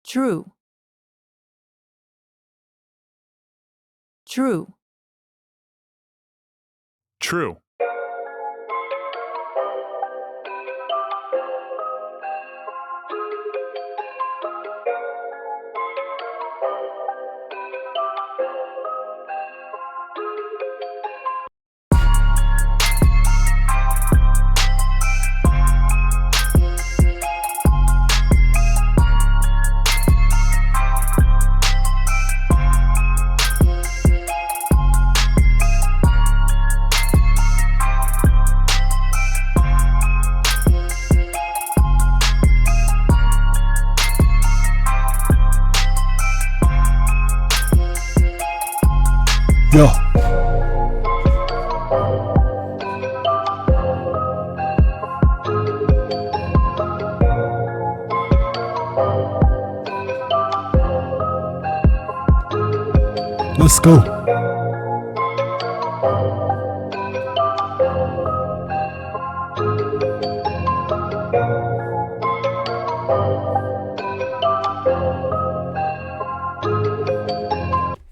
True. True. True. Yo. Let's go.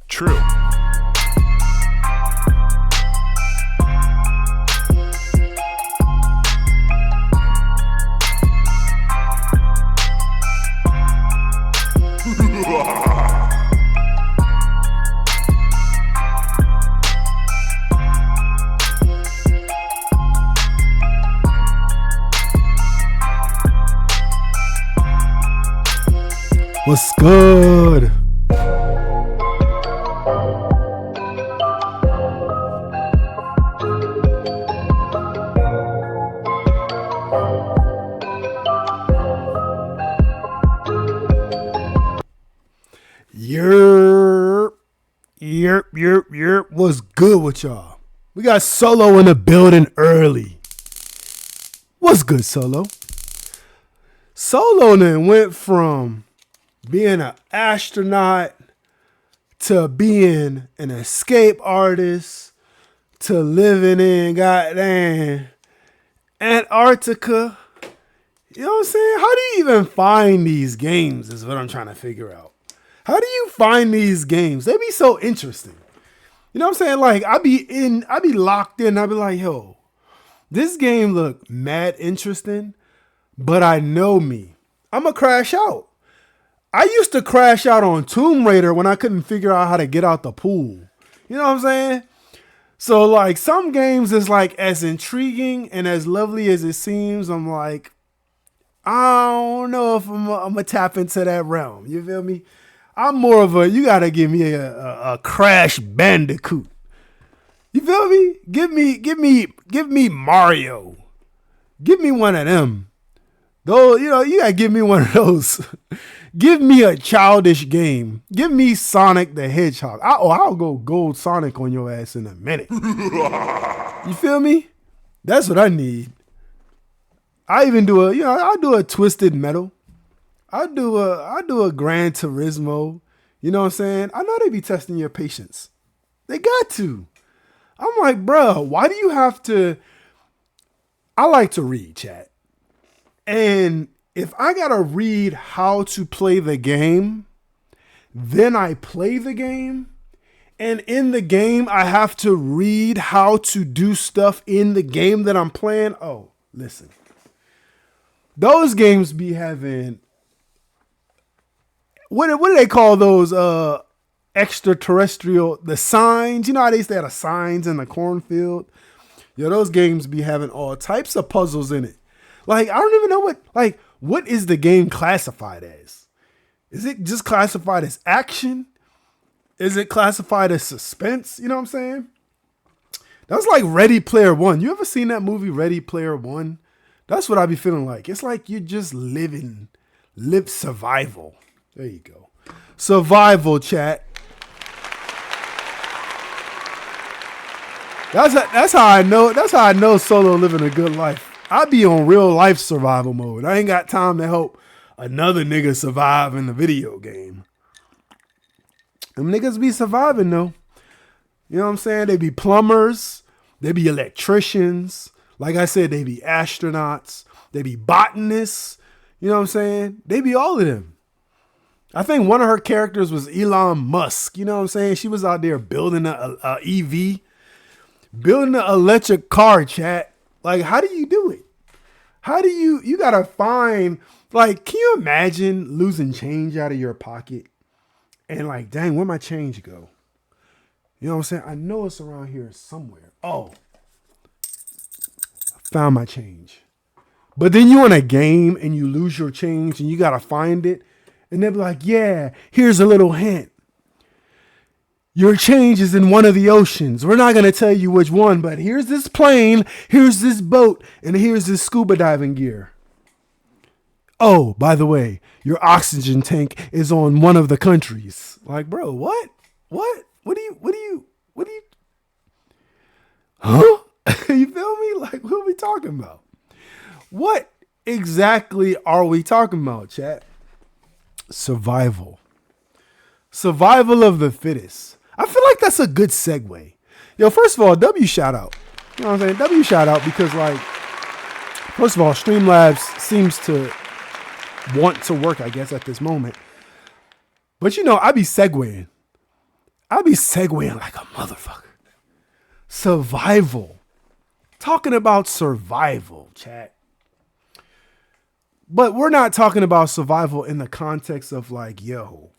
True. What's good? Yerp. What's good with y'all? We got Solo in the building early. What's good, Solo? Solo then went from being an astronaut to being an escape artist to living in goddamn Antarctica. You know what I'm saying? How do you even find these games is what I'm trying to figure out. How do you find these games? They be so interesting. You know what I'm saying? Like I be locked in. I be like, yo, this game look mad interesting, but I know me. I'ma crash out. I used to crash out on Tomb Raider when I couldn't figure out how to get out the pool. You know what I'm saying? So like some games is like as intriguing and as lovely as it seems. I'm like, I don't know if I'm gonna tap into that realm. You feel me? I'm more of you gotta give me a Crash Bandicoot. You feel me? Give me Mario. Give me one of them. Though, you know, you gotta give me one of those. Give me a childish game. Give me Sonic the Hedgehog. I'll go gold Sonic on your ass in a minute. You feel me? That's what I need. I even do I do a Twisted Metal. I do a Gran Turismo. You know what I'm saying? I know they be testing your patience. They got to. I'm like, bro, why do you have to? I like to read, chat. And if I gotta read how to play the game, then I play the game. And in the game, I have to read how to do stuff in the game that I'm playing. Oh, listen. Those games be having, what do they call those extraterrestrial, the signs? You know how they used to have the signs in the cornfield? Yo, those games be having all types of puzzles in it. Like, I don't even know what is the game classified as? Is it just classified as action? Is it classified as suspense? You know what I'm saying? That's like Ready Player One. You ever seen that movie, Ready Player One? That's what I be feeling like. It's like you're just live survival. There you go. Survival, chat. That's how I know. That's how I know Solo living a good life. I be on real life survival mode. I ain't got time to help another nigga survive in the video game. Them niggas be surviving though. You know what I'm saying? They be plumbers. They be electricians. Like I said, they be astronauts. They be botanists. You know what I'm saying? They be all of them. I think one of her characters was Elon Musk. You know what I'm saying? She was out there building a EV, building an electric car, chat. Like, how do you do it? How do you gotta find, like, can you imagine losing change out of your pocket? And like, dang, where'd my change go? You know what I'm saying? I know it's around here somewhere. Oh, I found my change. But then you in a game and you lose your change and you got to find it. And they'll be like, yeah, here's a little hint. Your change is in one of the oceans. We're not going to tell you which one, but here's this plane, here's this boat, and here's this scuba diving gear. Oh, by the way, your oxygen tank is on one of the countries. Like, bro, what? What do you, huh? You feel me? Like, what are we talking about? What exactly are we talking about, chat? Survival. Survival of the fittest. I feel like that's a good segue. Yo, first of all, W shout out. You know what I'm saying? W shout out because, like, first of all, Streamlabs seems to want to work, I guess, at this moment. But, you know, I be segueing like a motherfucker. Survival. Talking about survival, chat. But we're not talking about survival in the context of like, yo,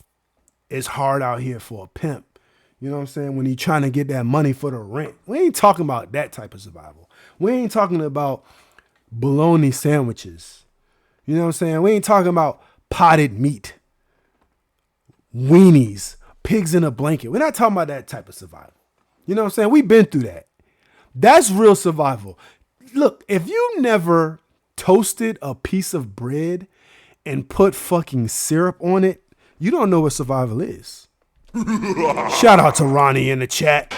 it's hard out here for a pimp. You know what I'm saying? When you're trying to get that money for the rent. We ain't talking about that type of survival. We ain't talking about bologna sandwiches. You know what I'm saying? We ain't talking about potted meat, weenies, pigs in a blanket. We're not talking about that type of survival. You know what I'm saying? We've been through that. That's real survival. Look, if you never toasted a piece of bread and put fucking syrup on it, you don't know what survival is. Shout out to Ronnie in the chat.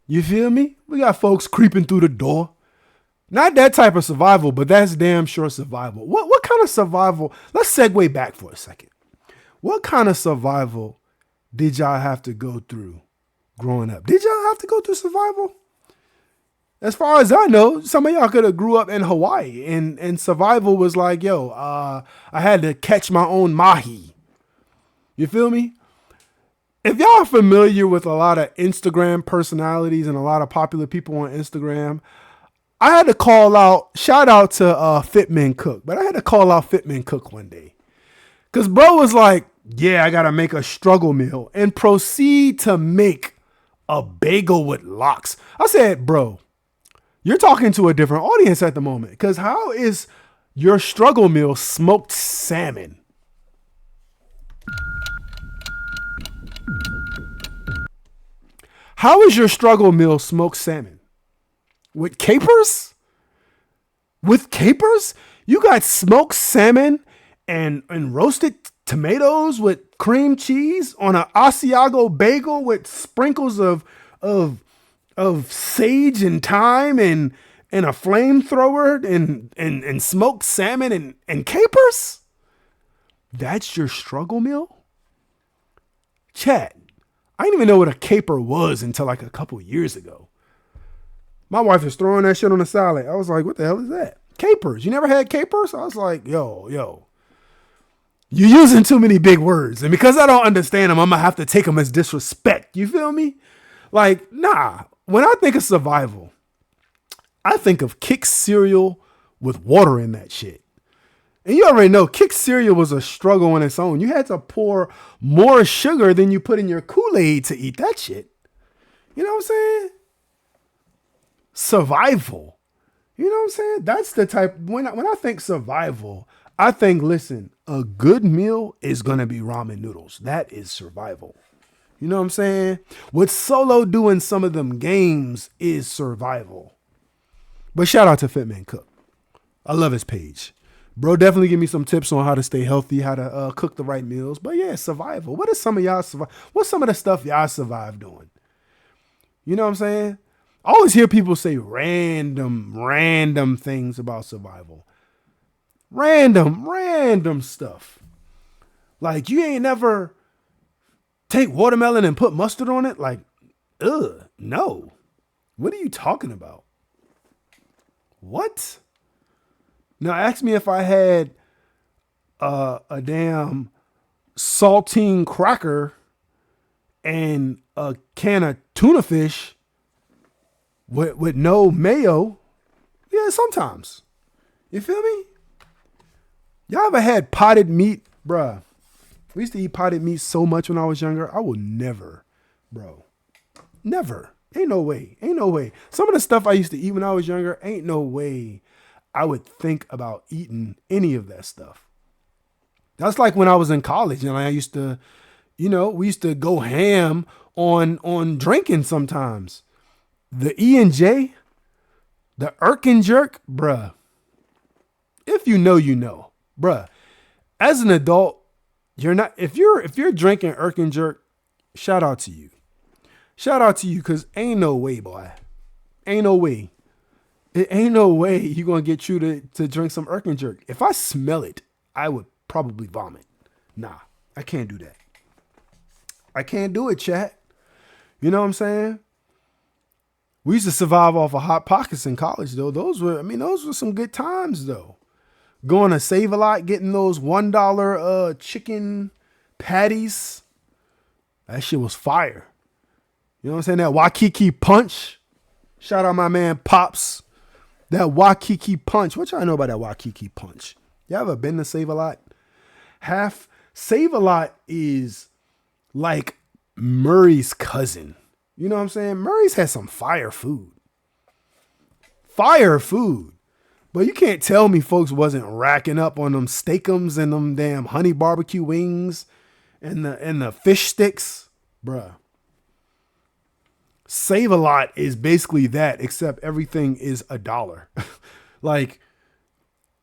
You feel me? We got folks creeping through the door. Not that type of survival, but that's damn sure survival. What kind of survival? Let's segue back for a second. What kind of survival did y'all have to go through growing up? Did y'all have to go through survival? As far as I know, some of y'all could have grew up in Hawaii and survival was like, yo, I had to catch my own mahi. You feel me? If y'all are familiar with a lot of Instagram personalities and a lot of popular people on Instagram, I had to call out, shout out to Fitman Cook, but I had to call out Fitman Cook one day. Because bro was like, yeah, I got to make a struggle meal and proceed to make a bagel with lox. I said, bro, you're talking to a different audience at the moment. Because how is your struggle meal smoked salmon? How is your struggle meal smoked salmon? With capers? With capers? You got smoked salmon and roasted tomatoes with cream cheese on an Asiago bagel with sprinkles of sage and thyme and a flamethrower and smoked salmon and capers? That's your struggle meal? Chat, I didn't even know what a caper was until like a couple years ago. My wife is throwing that shit on the salad. I was like, what the hell is that? Capers. You never had capers? I was like, yo. You're using too many big words. And because I don't understand them, I'm going to have to take them as disrespect. You feel me? Like, nah. When I think of survival, I think of Kix cereal with water in that shit. And you already know Kix cereal was a struggle on its own. You had to pour more sugar than you put in your Kool-Aid to eat that shit. You know what I'm saying? Survival. You know what I'm saying? That's the type, when I think survival, I think, listen, a good meal is going to be ramen noodles. That is survival. You know what I'm saying? What Solo do in some of them games is survival. But shout out to Fitman Cook. I love his page. Bro, definitely give me some tips on how to stay healthy, how to cook the right meals. But yeah, survival. What is some of y'all survive? What's some of the stuff y'all survive doing? You know what I'm saying? I always hear people say random things about survival. Random stuff. Like you ain't never Take watermelon and put mustard on it? Like, ugh, no. What are you talking about? What? Now ask me if I had a damn saltine cracker and a can of tuna fish with no mayo. Yeah, sometimes. You feel me? Y'all ever had potted meat? Bruh. We used to eat potted meat so much when I was younger. I will never, bro. Never. Ain't no way. Ain't no way. Some of the stuff I used to eat when I was younger, ain't no way I would think about eating any of that stuff. That's like when I was in college and I used to, we used to go ham on drinking sometimes. The E&J, the Irk and Jerk, bruh. If you know, you know. Bruh. As an adult, you're not, if you're drinking Irk and Jerk, shout out to you. Shout out to you, because ain't no way, boy. Ain't no way. It ain't no way you're going to get you to drink some Irk and Jerk. If I smell it, I would probably vomit. Nah, I can't do that. I can't do it, chat. You know what I'm saying? We used to survive off of Hot Pockets in college, though. Those were some good times, though. Going to Save-A-Lot, getting those $1 chicken patties. That shit was fire. You know what I'm saying? That Waikiki Punch. Shout out my man Pops. That Waikiki Punch. What y'all know about that Waikiki Punch? Y'all ever been to Save-A-Lot? Save-A-Lot is like Murray's cousin. You know what I'm saying? Murray's had some fire food. Fire food. But you can't tell me folks wasn't racking up on them steakums and them damn honey barbecue wings and the fish sticks. Bruh. Save-A-Lot is basically that, except everything is $1. Like,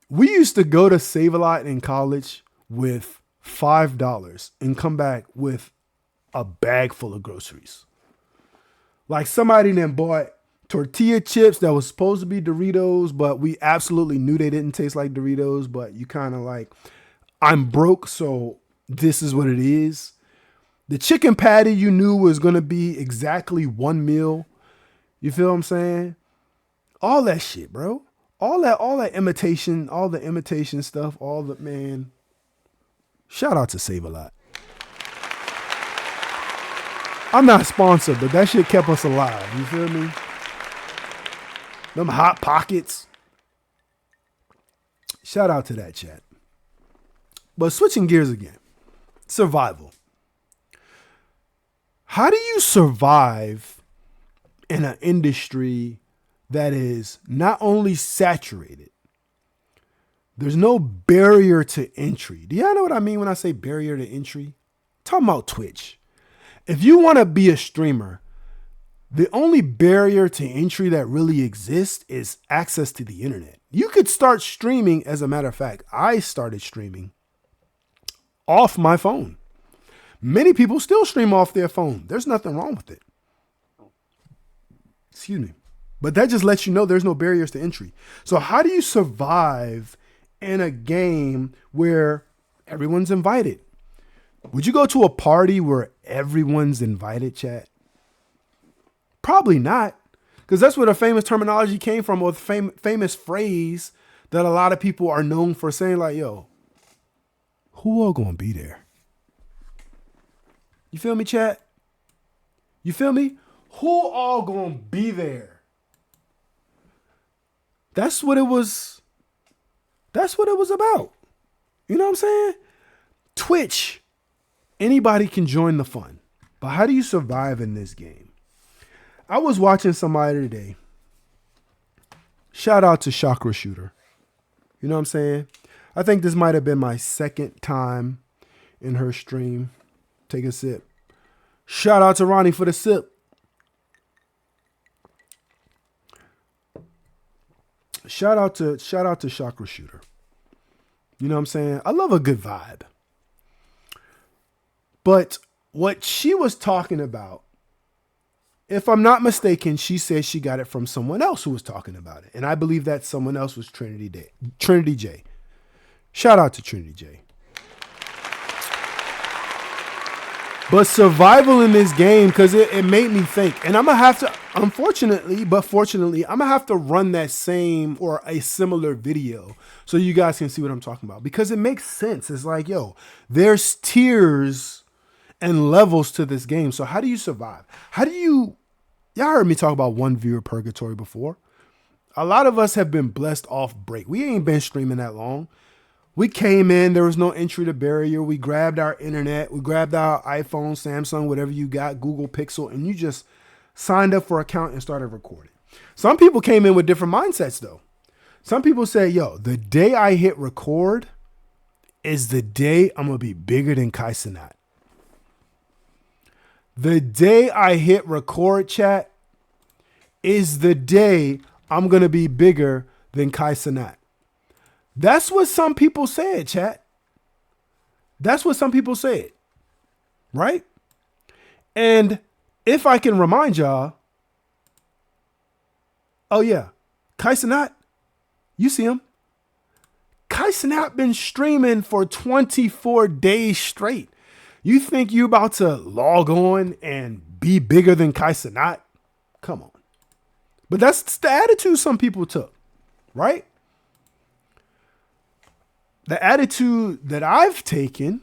we used to go to Save-A-Lot in college with $5 and come back with a bag full of groceries. Like, somebody then bought tortilla chips that was supposed to be Doritos, but we absolutely knew they didn't taste like Doritos, but you kind of like, I'm broke, so this is what it is. The chicken patty you knew was going to be exactly one meal. You feel what I'm saying? All that shit, bro. All that imitation, all the imitation stuff, man. Shout out to Save-A-Lot. I'm not sponsored, but that shit kept us alive. You feel me? Them Hot Pockets. Shout out to that, chat. But switching gears again. Survival. How do you survive in an industry that is not only saturated, there's no barrier to entry? Do y'all know what I mean when I say barrier to entry? I'm talking about Twitch. If you want to be a streamer, the only barrier to entry that really exists is access to the internet. You could start streaming. As a matter of fact, I started streaming off my phone. Many people still stream off their phone. There's nothing wrong with it. Excuse me. But that just lets you know there's no barriers to entry. So how do you survive in a game where everyone's invited? Would you go to a party where everyone's invited, chat? Probably not. Because that's where the famous terminology came from, or the famous phrase that a lot of people are known for saying, like, yo, who all gonna be there? You feel me, chat? You feel me? Who all gonna be there? That's what it was. That's what it was about. You know what I'm saying? Twitch. Anybody can join the fun. But how do you survive in this game? I was watching somebody today. Shout out to Chakra Shooter. You know what I'm saying? I think this might have been my second time in her stream. Take a sip. Shout out to Ronnie for the sip. Shout out to Chakra Shooter. You know what I'm saying? I love a good vibe. But what she was talking about, if I'm not mistaken, she said she got it from someone else who was talking about it. And I believe that someone else was Trinity J. Shout out to Trinity J. But survival in this game, because it made me think. And I'm going to have to, unfortunately, but fortunately, I'm going to have to run that same or a similar video so you guys can see what I'm talking about. Because it makes sense. It's like, yo, there's tiers and levels to this game. So how do you survive? Y'all heard me talk about one viewer purgatory before. A lot of us have been blessed off break. We ain't been streaming that long. We came in, there was no entry to barrier. We grabbed our internet, we grabbed our iPhone, Samsung, whatever you got, Google Pixel, and you just signed up for an account and started recording. Some people came in with different mindsets though. Some people say, yo, the day I hit record is the day I'm going to be bigger than Kai Cenat. The day I hit record, chat, is the day I'm going to be bigger than Kai Cenat. That's what some people said, chat. That's what some people said, right? And if I can remind y'all, oh yeah, Kai Cenat, you see him. Kai Cenat been streaming for 24 days straight. You think you about to log on and be bigger than Kai Cenat? Come on. But that's the attitude some people took, right? The attitude that I've taken,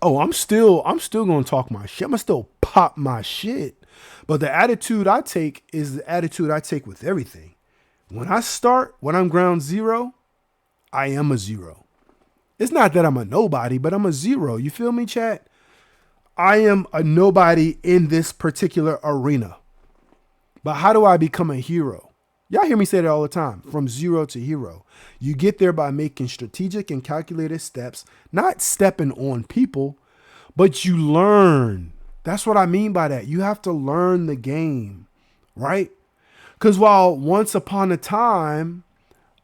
I'm still going to talk my shit. I'm going to still pop my shit. But the attitude I take is the attitude I take with everything. When I'm ground zero, I am a zero. It's not that I'm a nobody, but I'm a zero. You feel me, chat? I am a nobody in this particular arena. But how do I become a hero? Y'all hear me say that all the time, from zero to hero. You get there by making strategic and calculated steps, not stepping on people, but you learn. That's what I mean by that. You have to learn the game, right? Because while once upon a time,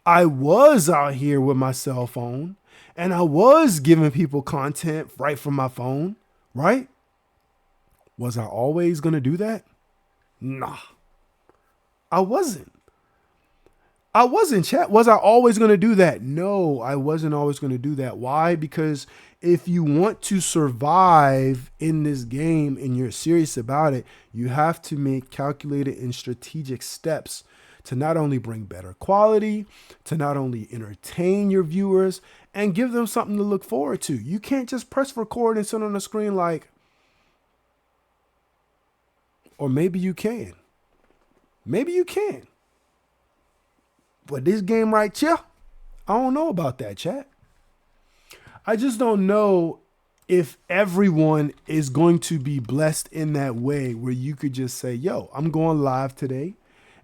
I was out here with my cell phone and I was giving people content right from my phone, right? Was I always going to do that? Nah, I wasn't. Chat. Was I always going to do that? No, I wasn't always going to do that. Why? Because if you want to survive in this game and you're serious about it, you have to make calculated and strategic steps to not only bring better quality, to not only entertain your viewers and give them something to look forward to. You can't just press record and sit on the screen like, or maybe you can. Maybe you can. But this game right here, I don't know about that, chat. I just don't know if everyone is going to be blessed in that way where you could just say, yo, I'm going live today.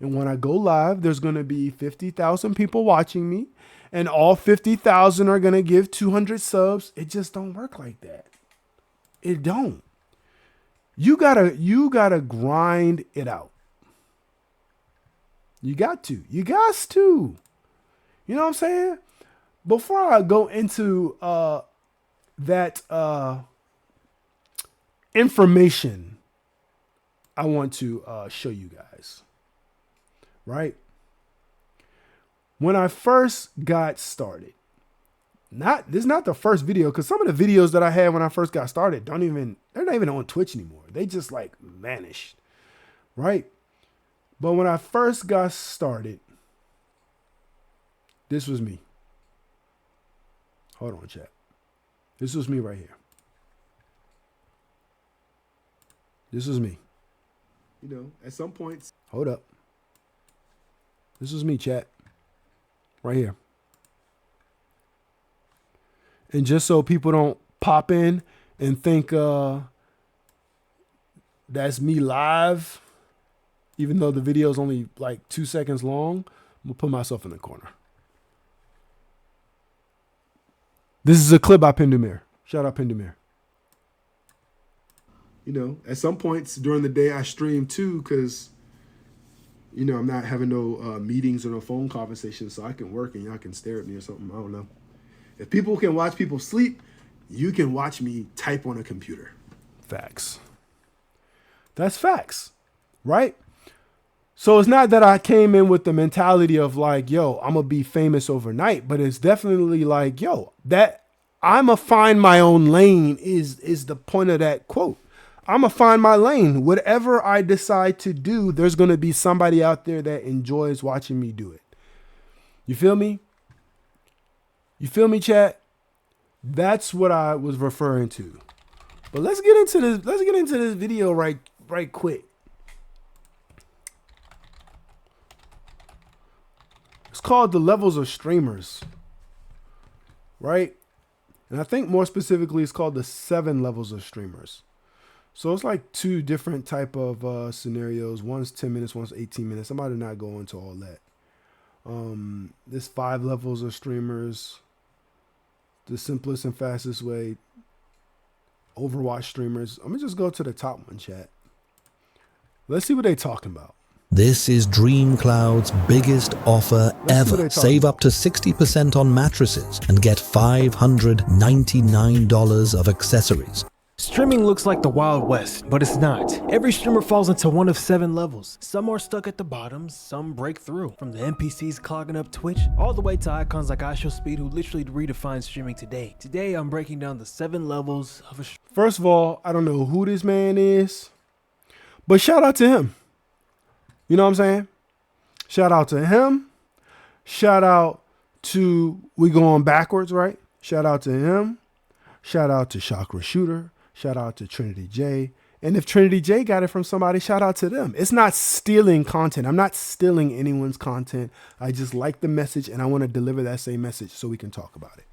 And when I go live, there's going to be 50,000 people watching me. And all 50,000 are going to give 200 subs. It just don't work like that. It don't. You gotta grind it out. You got to. You guys to. You know what I'm saying? Before I go into that information, I want to show you guys. Right? When I first got started, this is not the first video, because some of the videos that I had when I first got started they're not even on Twitch anymore. They just like vanished. Right? But when I first got started, this was me. Hold on, chat. This was me right here. This was me. You know, at some points. Hold up. This was me, chat. Right here. And just so people don't pop in and think that's me live, even though the video is only like 2 seconds long, I'm going to put myself in the corner. This is a clip by Pendumir. Shout out Pendumir. You know, at some points during the day I stream too, because, you know, I'm not having no meetings or no phone conversations, so I can work and y'all can stare at me or something. I don't know. If people can watch people sleep, you can watch me type on a computer. Facts. That's facts, right? So it's not that I came in with the mentality of like, yo, I'm going to be famous overnight, but it's definitely like, yo, that I'ma find my own lane is the point of that quote. I'ma find my lane. Whatever I decide to do, there's gonna be somebody out there that enjoys watching me do it. You feel me? You feel me, chat? That's what I was referring to. But let's get into this. Let's get into this video right quick. It's called The Levels of Streamers, right? And I think more specifically, it's called the 7 levels of streamers. So it's like 2 different type of scenarios. One's 10 minutes, one's 18 minutes. I'm about to not go into all that. There's 5 levels of streamers. The simplest and fastest way. Overwatch streamers. I'm gonna just go to the top one, chat. Let's see what they talking about. This is DreamCloud's biggest offer ever. Save up to 60% on mattresses and get $599 of accessories. Streaming looks like the Wild West, but it's not. Every streamer falls into one of 7 levels. Some are stuck at the bottom, some break through. From the NPCs clogging up Twitch, all the way to icons like IShowSpeed who literally redefined streaming today. Today, I'm breaking down the 7 levels of a First of all, I don't know who this man is, but shout out to him. You know what I'm saying? Shout out to him. Shout out to, we going backwards, right? Shout out to him. Shout out to Chakra Shooter. Shout out to Trinity J. And if Trinity J got it from somebody, shout out to them. It's not stealing content. I'm not stealing anyone's content. I just like the message and I want to deliver that same message so we can talk about it.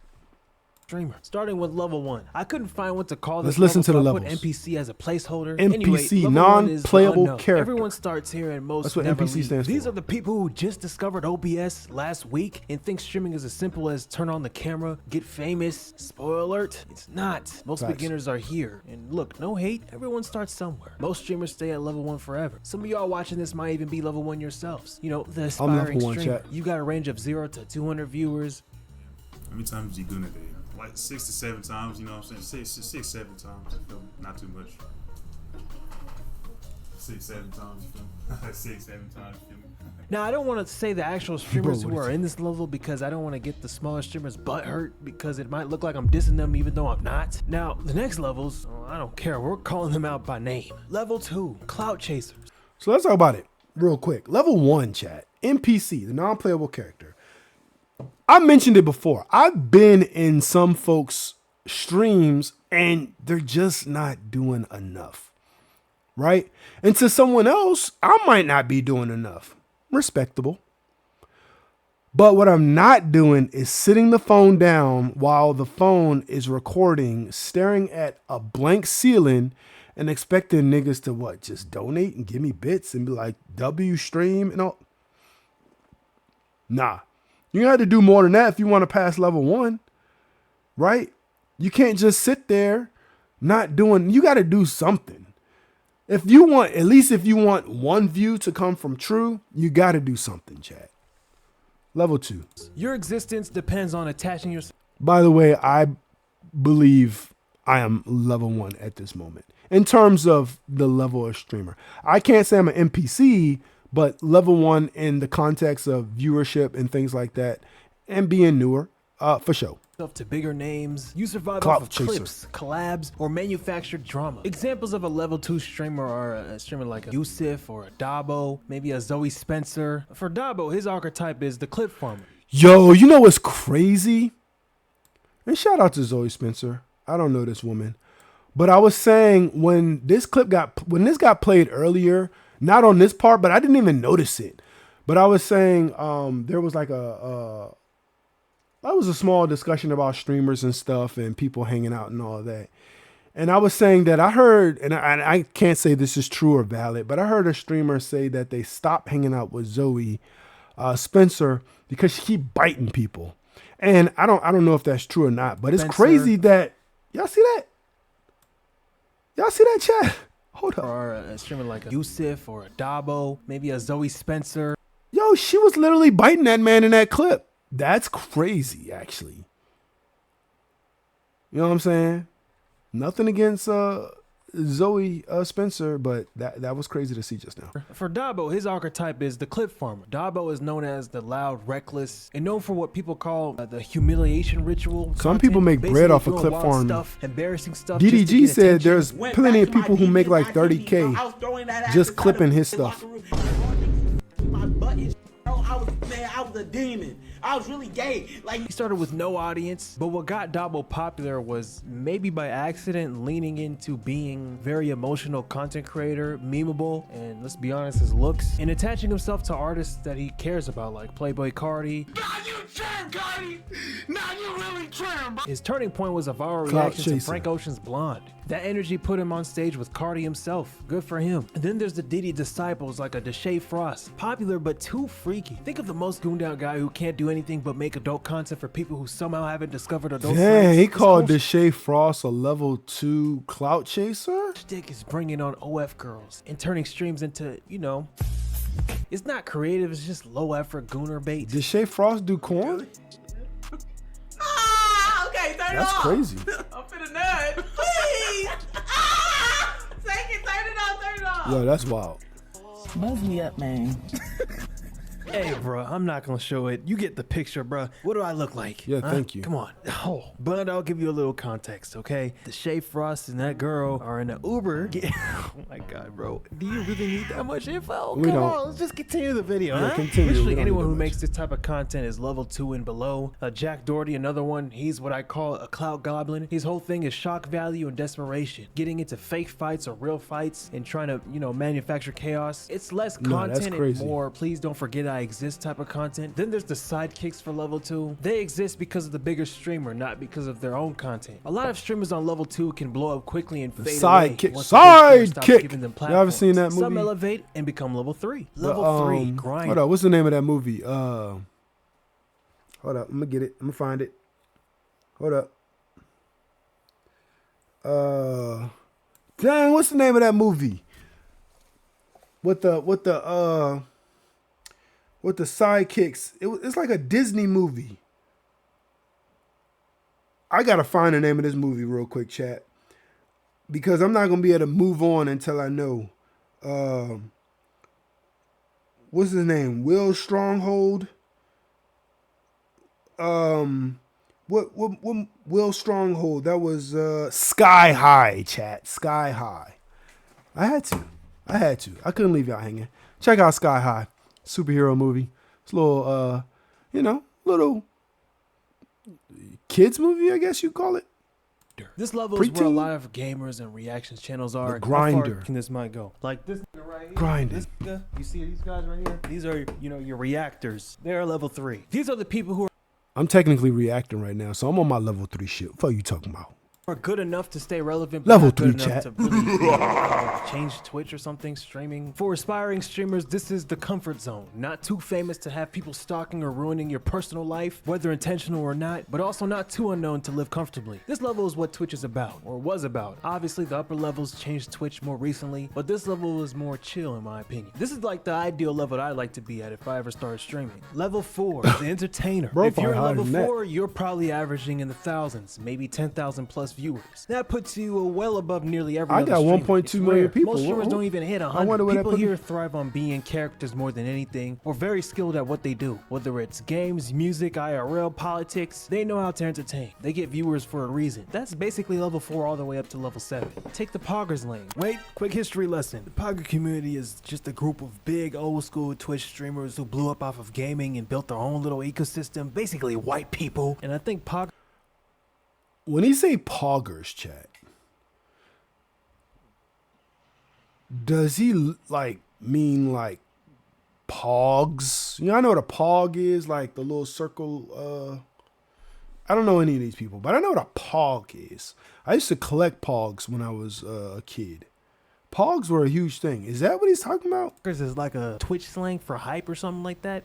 Streamer. Starting with level 1. I couldn't find what to call this. Let's listen to the level, levels. so I put NPC as a placeholder. NPC, anyway, non-playable character. Everyone starts here and most That's what never NPC leave. stands These for. are the people who just discovered OBS last week and think streaming is as simple as turn on the camera, get famous. Spoiler alert, it's not. Most Facts. beginners are here. And look, no hate, everyone starts somewhere. Most streamers stay at level 1 forever. Some of y'all watching this might even be level 1 yourselves. You know, the aspiring level 1, streamer. chat. You got a range of 0 to 200 viewers. How many times you doing a day? Like 6 to 7 times, you know what I'm saying? 6, 7 times, you feel me? Not too much. 6, 7 times, you feel me? 6, 7 times, you feel me? Now, I don't want to say the actual streamers Bro, who what are is in this level because I don't want to get the smaller streamers butt hurt because it might look like I'm dissing them even though I'm not. Now, the next levels, oh, I don't care. We're calling them out by name. Level 2, Clout Chasers. So let's talk about it real quick. Level 1, chat. NPC, the non-playable character. I mentioned it before. I've been in some folks' streams and they're just not doing enough, right? And to someone else, I might not be doing enough. Respectable. But what I'm not doing is sitting the phone down while the phone is recording, staring at a blank ceiling and expecting niggas to what? Just donate and give me bits and be like, W stream and all. Nah. You got to do more than that if you want to pass level 1, right? You can't just sit there not doing, you got to do something. If you want, at least if you want 1 view to come from True, you got to do something, chat. Level 2. Your existence depends on attaching yourself. By the way, I believe I am level 1 at this moment in terms of the level of streamer. I can't say I'm an NPC, but level 1 in the context of viewership and things like that and being newer, for sure. To bigger names. You survive Clout off of chaser. clips, collabs, or manufactured drama. Examples of a level 2 streamer are a streamer like a Yusuf or a Dabo, maybe a Zoe Spencer. For Dabo, his archetype is the clip farmer. Yo, you know what's crazy? And shout out to Zoe Spencer. I don't know this woman. But I was saying when this got played earlier, not on this part, but I didn't even notice it. But I was saying there was like that was a small discussion about streamers and stuff and people hanging out and all of that. And I was saying that I heard, and I can't say this is true or valid, but I heard a streamer say that they stopped hanging out with Zoe Spencer because she keep biting people. And I don't know if that's true or not, but it's crazy that y'all see that? Y'all see that, chat? Hold up. Or a streamer like a Yusuf or a Dabo, maybe a Zoe Spencer. Yo, she was literally biting that man in that clip. That's crazy, actually. You know what I'm saying? Nothing against Zoe Spencer, but that was crazy to see just now. For Dabo, his archetype is the clip farmer. Dabo is known as the loud, reckless, and known for what people call the humiliation ritual. Some people make Basically bread off of doing clip wild farming. stuff, embarrassing stuff. just to DDG get said attention. there's plenty of people who make like 30K just clipping his stuff. My butt is I was a demon. I was really gay. Like, He started with no audience, but what got Dabo popular was maybe by accident leaning into being very emotional content creator, memeable, and let's be honest, his looks, and attaching himself to artists that he cares about, like Playboy Cardi. God, you trim, Cardi. Now you really trim, bro. His turning point was a viral Clout reaction to chaser. Frank Ocean's Blonde. That energy put him on stage with Cardi himself. Good for him. And then there's the Diddy disciples like a Deshae Frost. Popular but too freaky. Think of the most gooned out guy who can't do anything but make adult content for people who somehow haven't discovered adult Dang, science. he This called whole Deshae Frost a level 2 clout chaser? shtick is bringing on OF girls and turning streams into, it's not creative, it's just low effort gooner bait. Deshae Frost do corn? Ah, okay, turn it That's off. crazy. I'm finna nut. Please. Ah, take it, turn it off, turn it off. Yo, that's wild. Buzz me up, man. Hey, bro, I'm not gonna show it. You get the picture, bro. What do I look like? Yeah, thank you. Come on. Oh, but I'll give you a little context, okay? The Deshae Frost and that girl are in an Uber. Oh my God, bro. Do you really need that much info? We Come don't. on, let's just continue the video, Yeah, huh? continue. We Usually don't anyone need who that makes much. this type of content is level 2 and below. Jack Doherty, another one. He's what I call a clout goblin. His whole thing is shock value and desperation. Getting into fake fights or real fights and trying to, manufacture chaos. It's less No, that's content and crazy. more please don't forget I exist type of content. Then there's the sidekicks for level 2. They exist because of the bigger streamer, not because of their own content. A lot of streamers on level 2 can blow up quickly and fade away sidekick. once the big streamer stops Sidekick. giving them You ever seen that platforms. Some movie? elevate and become level 3. Level 3, grind. Hold up, what's the name of that movie? Hold up, I'm gonna get it. I'm gonna find it. Hold up. Dang, what's the name of that movie? With the sidekicks. It's like a Disney movie. I gotta find the name of this movie real quick, chat, because I'm not gonna be able to move on until I know. What's his name? Will Stronghold. What Will Stronghold? That was Sky High, chat. Sky High. I had to. I couldn't leave y'all hanging. Check out Sky High. Superhero movie. It's a little little kids movie, I guess you call it. This level is where a Preteen? lot of gamers and reactions channels are. The How far grinder. can this mic go? Like this nigga right here. Grinding. This nigga, you see these guys right here? These are, your reactors. They're level 3. These are the people who I'm technically reacting right now, so I'm on my level 3 shit. What are you talking about? are good enough to stay relevant, but Level not good 3 enough chat. to really change Twitch or something, streaming. For aspiring streamers, this is the comfort zone. Not too famous to have people stalking or ruining your personal life, whether intentional or not, but also not too unknown to live comfortably. This level is what Twitch is about, or was about. Obviously, the upper levels changed Twitch more recently, but this level is more chill in my opinion. This is like the ideal level I'd like to be at if I ever started streaming. Level 4, the entertainer. Bro, If you're probably level higher than that. 4, you're probably averaging in the thousands, maybe 10,000 plus viewers. That puts you well above nearly every I other got streamer. 1.2 It's million rare. people. Most streamers What- don't even hit I 100. wonder where that People put me. here thrive on being characters more than anything, or very skilled at what they do. Whether it's games, music, IRL, politics, they know how to entertain. They get viewers for a reason. That's basically level 4 all the way up to level 7. Take the Poggers lane. Wait, quick history lesson. The Pogger community is just a group of big old school Twitch streamers who blew up off of gaming and built their own little ecosystem, basically white people. And I think Pogger When he say poggers, chat, does he mean like pogs? I know what a pog is, like the little circle. I don't know any of these people, but I know what a pog is. I used to collect pogs when I was a kid. Pogs were a huge thing. Is that what he's talking about? is like a Twitch slang for hype or something like that.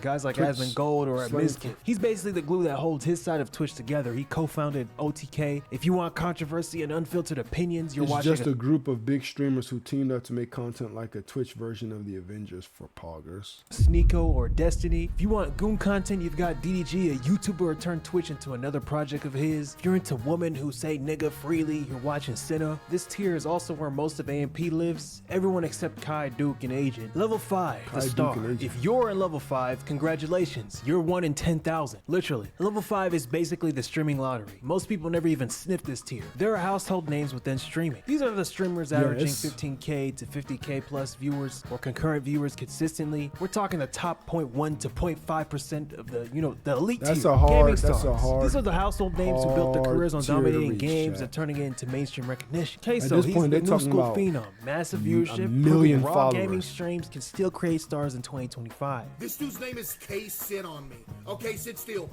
Guys like Twitch Asmongold or Slang Mizkif. He's basically the glue that holds his side of Twitch together. He co-founded OTK. If you want controversy and unfiltered opinions, you're It's watching just a group of big streamers who teamed up to make content like a Twitch version of the Avengers for poggers. Sneeko or Destiny. If you want goon content, you've got DDG, a YouTuber who turned Twitch into another project of his. If you're into women who say nigga freely, you're watching Senna. This tier is also where most of AMP lives. Everyone except Kai, Duke, and Agent. Level 5, Kai, the Duke, star. and Agent. If you're in level 5, congratulations. You're 1 in 10,000. Literally. Level 5 is basically the streaming lottery. Most people never even sniff this tier. There are household names within streaming. These are the streamers averaging Yes. 15K to 50K plus viewers or concurrent viewers consistently. We're talking the top 0.1 to 0.5% of the, the elite That's tier. a hard- gaming that's a stars. hard- These are the household names who built their hard careers on tier to dominating reach, games chat. and turning it into mainstream recognition. Okay, At so this he's point, the they're new talking school about phenom. Massive viewership. million proving raw followers. gaming streams can still create stars in 2025. This dude's name is K. Sit on me. Okay, sit still.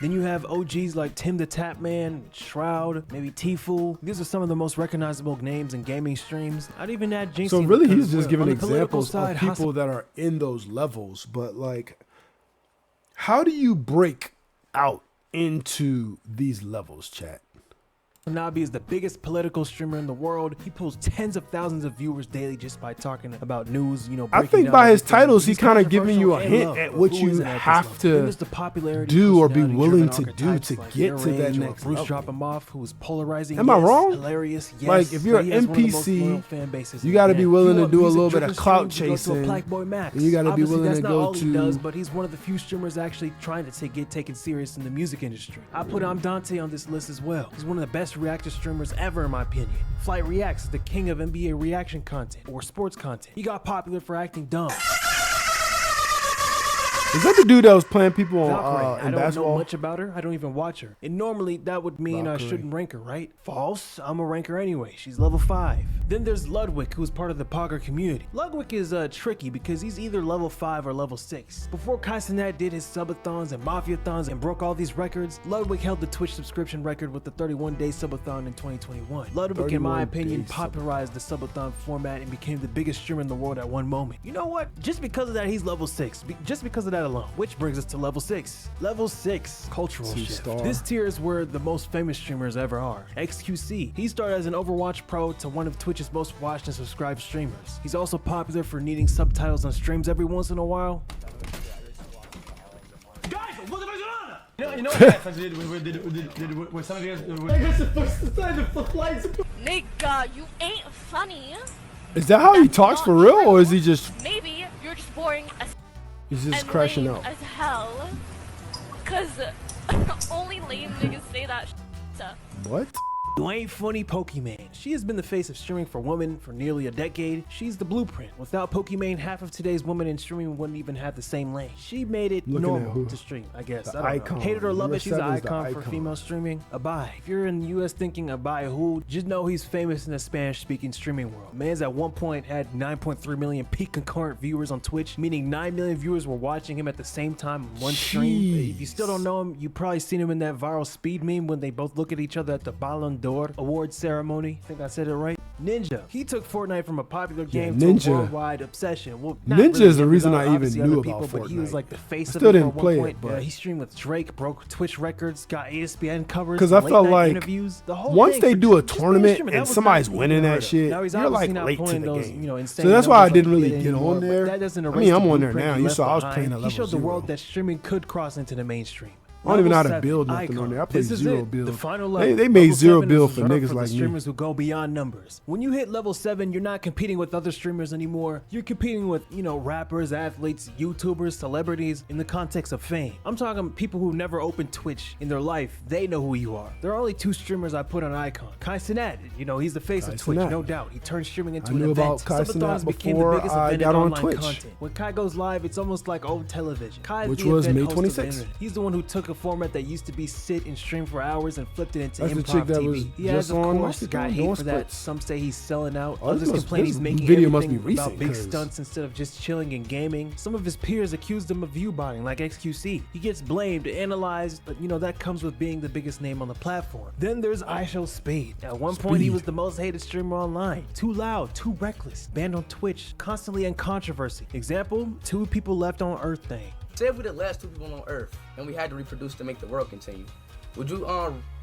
Then you have OGs like Tim the Tapman, Shroud, maybe Tfue. These are some of the most recognizable names in gaming streams. I'd even add Jinxie. So really, because he's just on giving the political examples side, of people that are in those levels. But like, how do you break out into these levels, chat? Nabi is the biggest political streamer in the world. He pulls tens of thousands of viewers daily just by talking about news, I breaking think down by his everything. titles, he's He's kind of giving you a controversial and hint loved, at but what who you isn't at this have level? Then to there's the popularity, do or be personality-driven willing to do archetypes to like get to that Earrage or next Bruce level. Drop-Em-Off, who's polarizing. Am I yes, wrong? Hilarious, yes. Like, if you're but he has an one of the most NPC, loyal fan bases you in gotta the be net. willing You to want do a music little bit driven of clout streams, you go to a chasing, Black Boy Max. and you gotta be Obviously, willing that's to not go all he does, to- but he's one of the few streamers actually trying to get taken serious in the music industry. I put Dante on this list as well. He's one of the best reactor streamers ever, in my opinion. Flight Reacts is the king of NBA reaction content or sports content. He got popular for acting dumb. Is that the dude that was playing people on Valkyrie, I in don't know basketball? much about her. I don't even watch her. And normally that would mean I Valkyrie. shouldn't rank her, right? False. I'm a ranker anyway. She's level 5. Then there's Ludwig, who's part of the Pogger community. Ludwig is tricky because he's either level 5 or level 6. Before Kaisenat did his subathons and mafiathons and broke all these records, Ludwig held the Twitch subscription record with the 31-day subathon in 2021. Ludwig, in my 31 opinion, days popularized the subathon format and became the biggest streamer in the world at one moment. You know what? Just because of that, he's level 6. Just because of that alone. Which brings us to level 6. Level 6, cultural shift. Two-star. This tier is where the most famous streamers ever are. XQC. He started as an Overwatch pro to one of Twitch's most watched and subscribed streamers. He's also popular for needing subtitles on streams every once in a while. Guys, what the fuck's going on? You know what I did with some of you guys? Nigga, you ain't funny. Is that how he talks for real, or is he just Maybe you're just boring as he's just and crashing lame out? as hell. Cause only lame niggas say that stuff. What? You ain't funny Pokimane. She has been the face of streaming for women for nearly a decade. She's the blueprint. Without Pokimane, half of today's women in streaming wouldn't even have the same lane. She made it Looking at normal who? to stream, I guess. The I don't icon. know. Hate it or love it, she's an US7 is the icon for icon. female streaming. Abai. If you're in the US thinking Abai who, just know he's famous in the Spanish-speaking streaming world. Man's at one point had 9.3 million peak concurrent viewers on Twitch, meaning 9 million viewers were watching him at the same time on one stream. If you still don't know him, you probably seen him in that viral speed meme when they both look at each other at the Ballon d'Or awards ceremony. I think I said it right. Ninja. He took Fortnite from a popular game to Ninja. a worldwide obsession. Well, not Ninja really is the him, reason but I even obviously knew other about people, but he was Fortnite. like the face I of still it didn't for one play it, point. but- He streamed with Drake, broke Twitch records, got ESPN covers. 'Cause I late felt night like interviews. The whole once thing they for do a just tournament streaming, that and was somebody's not winning even that heard of. shit, Now, he's you're like obviously not late to pulling the those, game. insane So that's why I numbers didn't like he really did get anymore, on but there. that doesn't I erase mean, the I'm on there blueprint now. he You left saw I was behind. playing at He level showed the 0. world that streaming could cross into the mainstream. I don't even know how Level to 7, build nothing Icon. on there. I play This is zero it, build. The final They level. made Level zero 7 build is for reserved niggas the like me. streamers who go beyond numbers. When you hit level 7, you're not competing with other streamers anymore. You're competing with, rappers, athletes, YouTubers, celebrities in the context of fame. I'm talking people who never opened Twitch in their life. They know who you are. There are only 2 streamers I put on Icon. Kai Cenat, he's the face of Kai Twitch, Cenat. no doubt. He turned streaming into I an knew event. about Kai Subathons Cenat became the before biggest I event got in on online Twitch. content. When Kai goes live, it's almost like old television. Kai is Which the was event May host of the 26th. internet. He's the one who took a format that used to be sit and stream for hours and flipped it into That's the improv chick that TV. was He has, just of on course, Mexico got hate doing for that. splits. Some say he's selling out. Oh, Others this complain this he's making video must everything be recent, about big 'cause- stunts instead of just chilling and gaming. Some of his peers accused him of view-botting, like XQC. He gets blamed, analyzed, but that comes with being the biggest name on the platform. Then there's iShowSpeed. At one point, he was the most hated streamer online. Too loud, too reckless, banned on Twitch, constantly in controversy. Example, 2 people left on Earth thing. Say if we the last 2 people on Earth and we had to reproduce to make the world continue, would you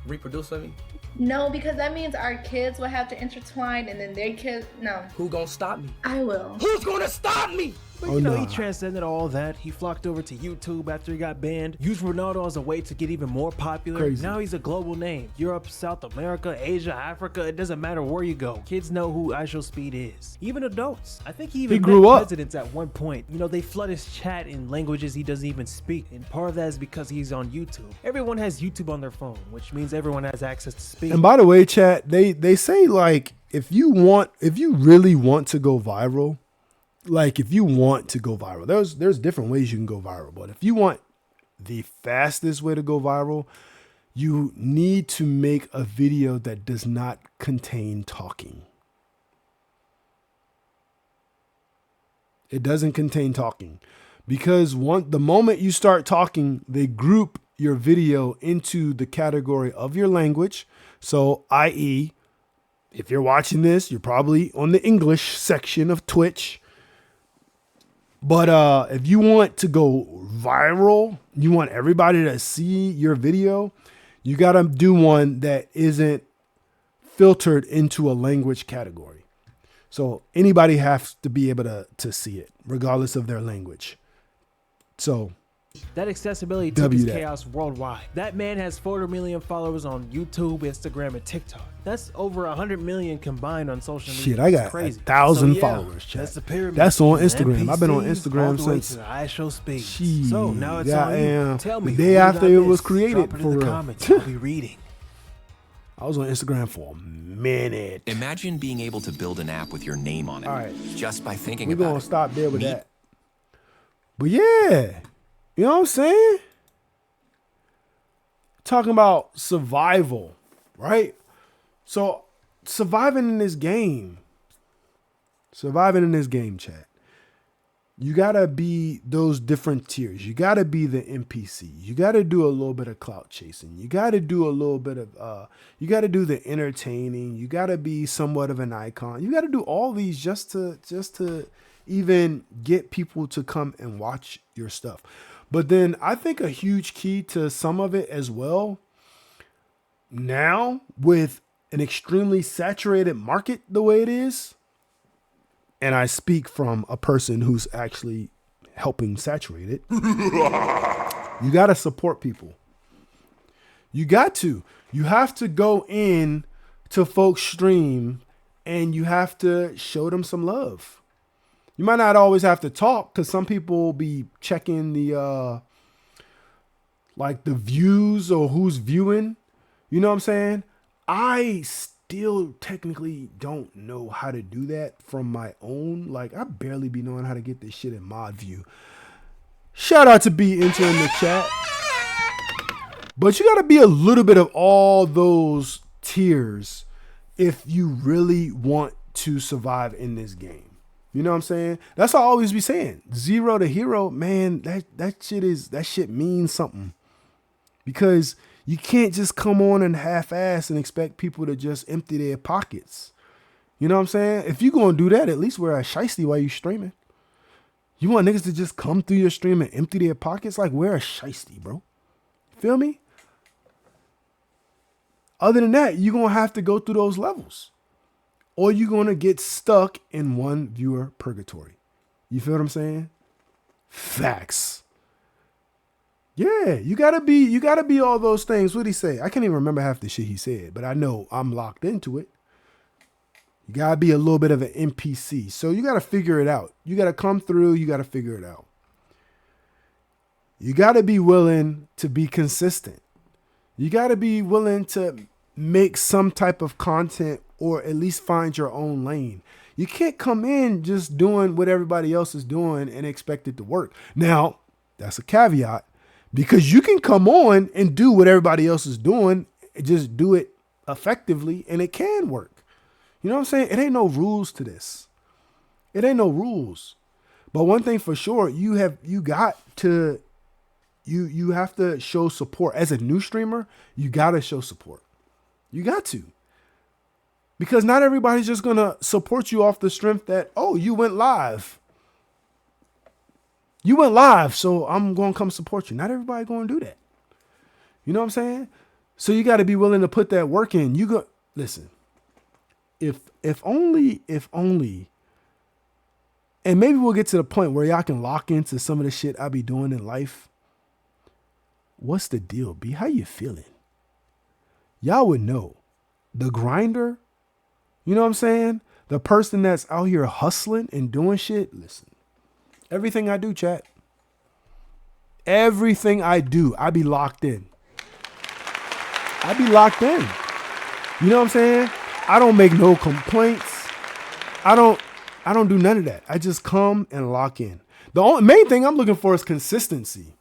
reproduce with me? No, because that means our kids will have to intertwine and then their kids, no. Who gonna stop me? I will. Who's gonna stop me? But he transcended all that. He flocked over to YouTube after he got banned, used Ronaldo as a way to get even more popular. Crazy. Now he's a global name. Europe, South America, Asia, Africa, it doesn't matter where you go. Kids know who iShowSpeed is. Even adults. I think he even grew met up. presidents at one point. They flood his chat in languages he doesn't even speak. And part of that is because he's on YouTube. Everyone has YouTube on their phone, which means everyone has access to speak. And by the way, chat, they say like if you really want to go viral, there's different ways you can go viral. But if you want the fastest way to go viral, you need to make a video that does not contain talking. It doesn't contain talking because the moment you start talking, they group your video into the category of your language. So, i.e., if you're watching this, you're probably on the English section of Twitch. But if you want to go viral, you want everybody to see your video, you got to do one that isn't filtered into a language category. So anybody has to be able to see it, regardless of their language. So that accessibility took his chaos worldwide. That man has 400 million followers on YouTube, Instagram, and TikTok. That's over 100 million combined on social media. Shit, I got 1,000 followers, chat. That's the pyramid. That's on Instagram. I've been on NPCs, Instagram all the way since to the iShowSpeed. So now it's yeah, on you. Tell me, the day after it was created. Drop it in the For comments. I'll be reading. I was on Instagram for a minute. Imagine being able to build an app with your name on it, all right, just by thinking we're about it. We're going to stop there with that. But yeah, you know what I'm saying? Talking about survival, right? So surviving in this game, chat, you gotta be those different tiers. You gotta be the NPC. You gotta do a little bit of clout chasing. You gotta do a little bit of, you gotta do the entertaining. You gotta be somewhat of an icon. You gotta do all these just to even get people to come and watch your stuff. But then I think a huge key to some of it as well, now with an extremely saturated market the way it is, and I speak from a person who's actually helping saturate it, you got to support people. You got to. You have to go in to folks' stream and you have to show them some love. You might not always have to talk because some people will be checking the like the views or who's viewing. You know what I'm saying? I still technically don't know how to do that from my own. Like I barely be knowing how to get this shit in mod view. Shout out to B Enter in the chat. But you got to be a little bit of all those tiers if you really want to survive in this game. You know what I'm saying? That's what I always be saying. 0 to hero, man, that shit means something. Because you can't just come on and half-ass and expect people to just empty their pockets. You know what I'm saying? If you gonna do that, at least wear a shiesty while you streaming. You want niggas to just come through your stream and empty their pockets? Like, wear a shiesty, bro. Feel me? Other than that, you're gonna have to go through those levels. Or you're going to get stuck in one viewer purgatory. You feel what I'm saying? Facts. Yeah, you gotta be all those things. What'd he say? I can't even remember half the shit he said, but I know I'm locked into it. You gotta be a little bit of an NPC. So you gotta figure it out. You gotta come through, you gotta figure it out. You gotta be willing to be consistent. You gotta be willing to make some type of content or at least find your own lane. You can't come in just doing what everybody else is doing and expect it to work. Now, that's a caveat because you can come on and do what everybody else is doing, just do it effectively, and it can work. You know what I'm saying? It ain't no rules to this. It ain't no rules. But one thing for sure, you have to show support. As a new streamer, you got to show support. You got to. Because not everybody's just going to support you off the strength that, oh, you went live. You went live, so I'm going to come support you. Not everybody going to do that. You know what I'm saying? So you got to be willing to put that work in. Listen, if only, and maybe we'll get to the point where y'all can lock into some of the shit I be doing in life. What's the deal, B? How you feeling? Y'all would know. The grinder, you know what I'm saying? The person that's out here hustling and doing shit. Listen, everything I do, chat. Everything I do, I be locked in. I be locked in. You know what I'm saying? I don't make no complaints. I don't do none of that. I just come and lock in. The main thing I'm looking for is consistency.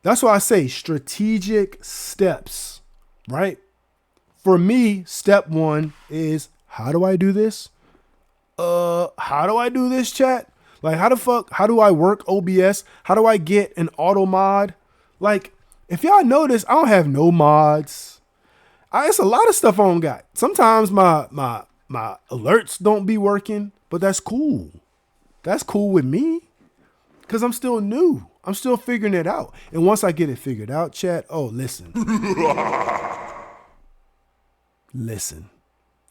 That's why I say strategic steps, right? For me, step one is, how do I do this? How do I do this, chat? Like, how do I work OBS? How do I get an auto mod? Like, if y'all notice, I don't have no mods. It's a lot of stuff I don't got. Sometimes my alerts don't be working, but that's cool. That's cool with me because I'm still new. I'm still figuring it out. And once I get it figured out, chat, oh, listen. Listen,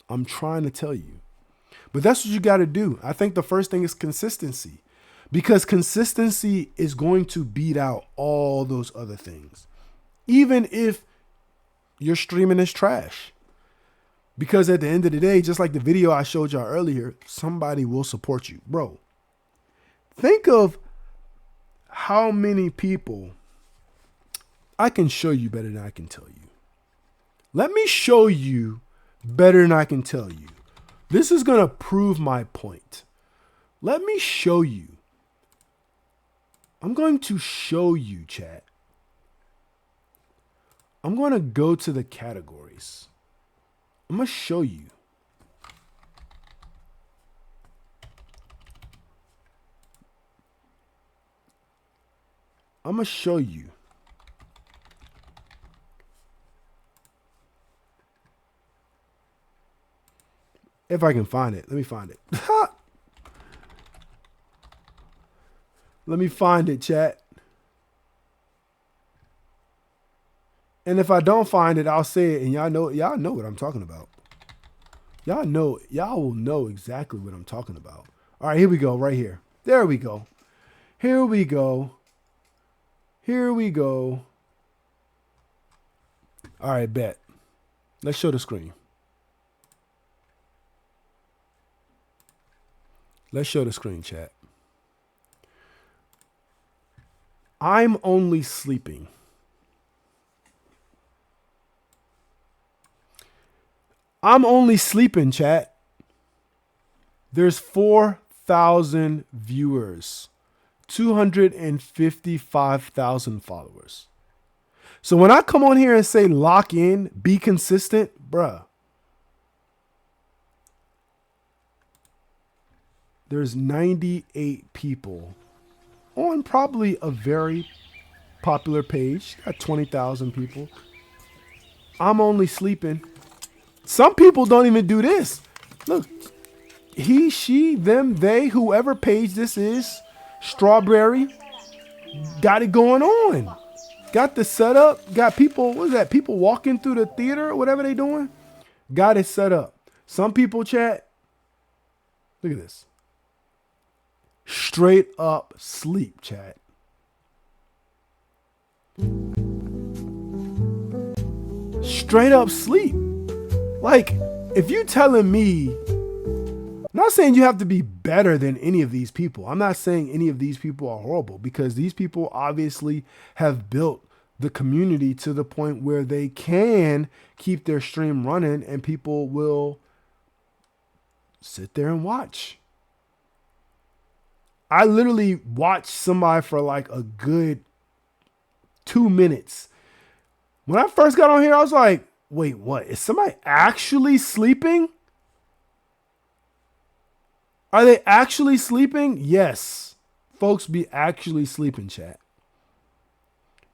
I'm trying to tell you. But that's what you got to do. I think the first thing is consistency, because consistency is going to beat out all those other things, even if your streaming is trash. Because at the end of the day, just like the video I showed y'all earlier, somebody will support you. Bro, think of how many people I can show you better than I can tell you. Let me show you better than I can tell you. This is going to prove my point. Let me show you. I'm going to show you, chat. I'm going to go to the categories. I'm going to show you. I'm going to show you. If I can find it. Let me find it. Let me find it, chat. And if I don't find it, I'll say it, and y'all know what I'm talking about. Y'all will know exactly what I'm talking about. All right, here we go, right here. There we go. Here we go. Here we go. All right, bet. Let's show the screen. Let's show the screen, chat. I'm only sleeping. I'm only sleeping, chat. There's 4,000 viewers, 255,000 followers. So when I come on here and say lock in, be consistent, bruh, there's 98 people on probably a very popular page. Got 20,000 people. I'm only sleeping. Some people don't even do this. Look, he, she, them, they, whoever page this is, Strawberry, got it going on. Got the setup. Got people, what is that? People walking through the theater or whatever they doing. Got it set up. Some people, chat, look at this. Straight up sleep, chat. Straight up sleep. Like, if you telling me, I'm not saying you have to be better than any of these people. I'm not saying any of these people are horrible, because these people obviously have built the community to the point where they can keep their stream running and people will sit there and watch. I literally watched somebody for like a good 2 minutes. When I first got on here, I was like, wait, what? Is somebody actually sleeping? Are they actually sleeping? Yes. Folks be actually sleeping, chat.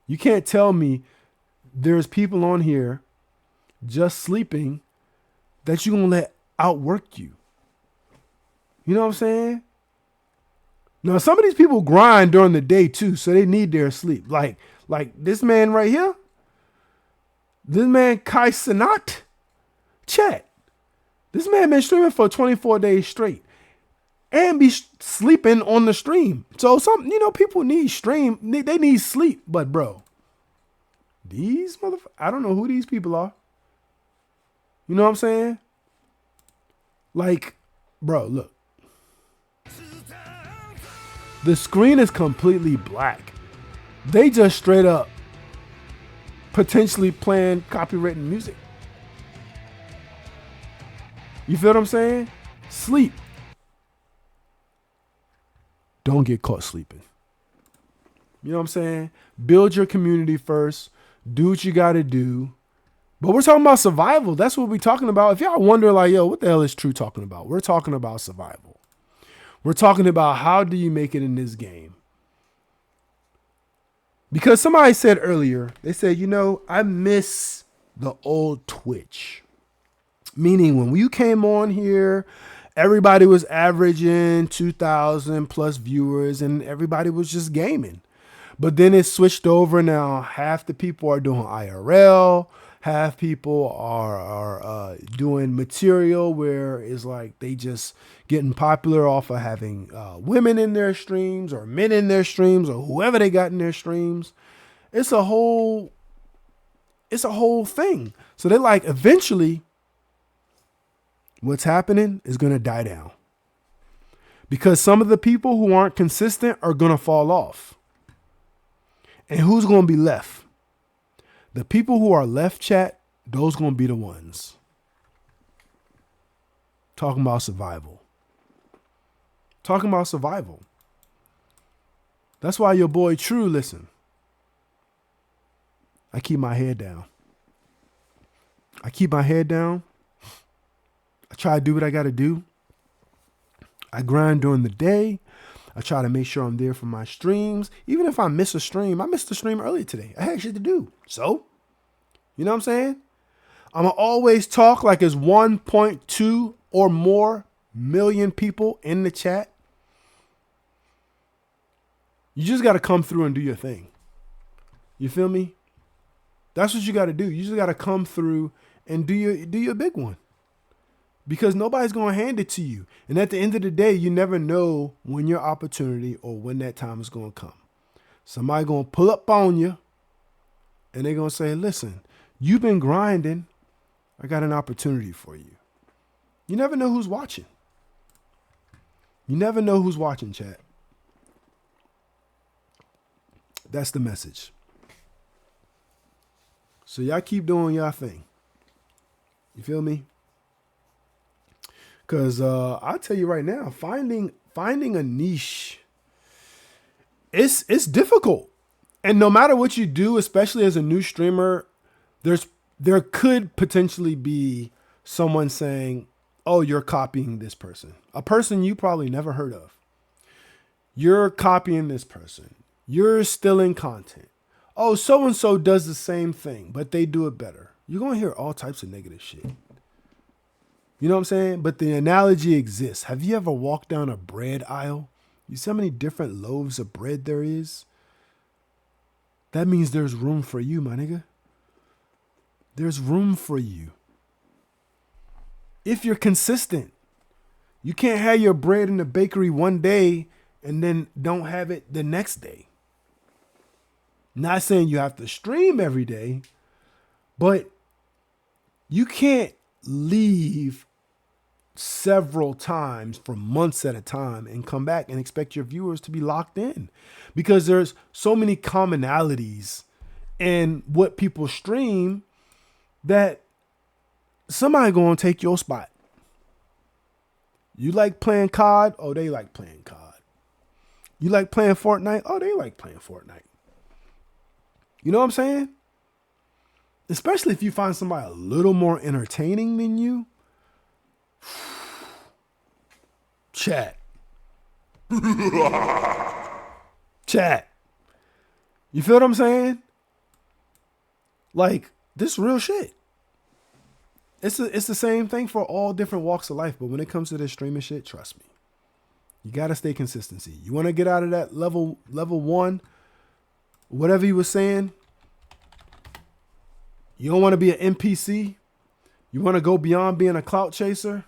You can't tell me there's people on here just sleeping that you're going to let outwork you. You know what I'm saying? Now, some of these people grind during the day too, so they need their sleep. Like this man right here. This man, Kai Sanat. Chat. This man been streaming for 24 days straight. And be sleeping on the stream. So some, people need stream. They need sleep. But bro, these motherfuckers, I don't know who these people are. You know what I'm saying? Like, bro, look. The screen is completely black. They just straight up potentially playing copywritten music. You feel what I'm saying? Sleep. Don't get caught sleeping. You know what I'm saying? Build your community first. Do what you got to do. But we're talking about survival. That's what we're talking about. If y'all wonder, like, yo, what the hell is True talking about? We're talking about survival. We're talking about how do you make it in this game? Because somebody said earlier, they said, I miss the old Twitch. Meaning when you came on here, everybody was averaging 2,000 plus viewers and everybody was just gaming. But then it switched over. Now half the people are doing IRL. Half people are doing material where it's like they just getting popular off of having women in their streams or men in their streams or whoever they got in their streams. It's a whole thing. So they're like, eventually what's happening is going to die down because some of the people who aren't consistent are going to fall off. And who's going to be left? The people who are left, chat, those going to be the ones. Talking about survival. Talking about survival. That's why your boy True, listen. I keep my head down. I keep my head down. I try to do what I got to do. I grind during the day. I try to make sure I'm there for my streams. Even if I miss a stream, I missed a stream earlier today. I had shit to do. So, you know what I'm saying? I'm going to always talk like it's 1.2 or more million people in the chat. You just got to come through and do your thing. You feel me? That's what you got to do. You just got to come through and do your big one. Because nobody's going to hand it to you. And at the end of the day, you never know when your opportunity or when that time is going to come. Somebody going to pull up on you and they're going to say, listen, you've been grinding. I got an opportunity for you. You never know who's watching. You never know who's watching, chat. That's the message. So y'all keep doing y'all thing. You feel me? Because I'll tell you right now, finding a niche, it's difficult. And no matter what you do, especially as a new streamer, there could potentially be someone saying, oh, you're copying this person. A person you probably never heard of. You're copying this person. You're stealing content. Oh, so-and-so does the same thing, but they do it better. You're going to hear all types of negative shit. You know what I'm saying? But the analogy exists. Have you ever walked down a bread aisle? You see how many different loaves of bread there is? That means there's room for you, my nigga. There's room for you. If you're consistent. You can't have your bread in the bakery one day and then don't have it the next day. Not saying you have to stream every day, but you can't leave several times for months at a time and come back and expect your viewers to be locked in because there's so many commonalities in what people stream that somebody gonna take your spot. You like playing COD? Oh, they like playing COD. You like playing Fortnite? Oh, they like playing Fortnite. You know what I'm saying? Especially if you find somebody a little more entertaining than you. Chat. Chat. You feel what I'm saying? Like, this real shit. It's the same thing for all different walks of life, but when it comes to this streaming shit, trust me. You gotta stay consistency. You wanna get out of that level 1, whatever you were saying. You don't want to be an NPC. You want to go beyond being a clout chaser.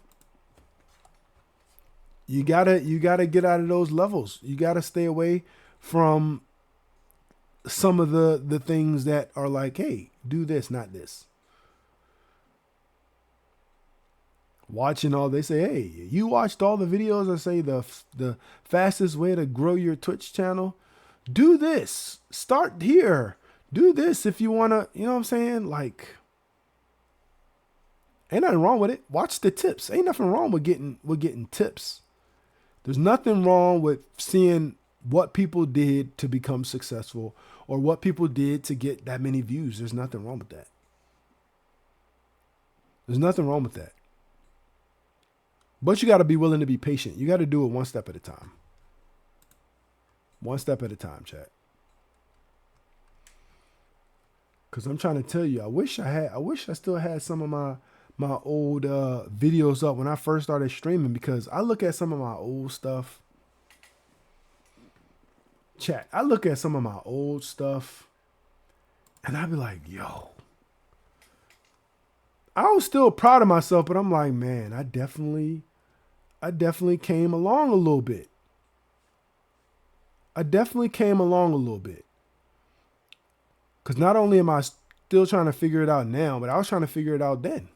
You gotta get out of those levels. You gotta stay away from some of the things that are like, hey, do this, not this. Watching all, they say, hey, you watched all the videos that say the fastest way to grow your Twitch channel. Do this. Start here. Do this if you want to, you know what I'm saying? Like, ain't nothing wrong with it. Watch the tips. Ain't nothing wrong with getting tips. There's nothing wrong with seeing what people did to become successful or what people did to get that many views. There's nothing wrong with that. There's nothing wrong with that. But you got to be willing to be patient. You got to do it one step at a time. One step at a time, chat. Cause I'm trying to tell you, I wish I still had some of my old videos up when I first started streaming, because I look at some of my old stuff. Chat, I look at some of my old stuff and I be like, yo, I was still proud of myself, but I'm like, man, I definitely came along a little bit. Because not only am I still trying to figure it out now, but I was trying to figure it out then.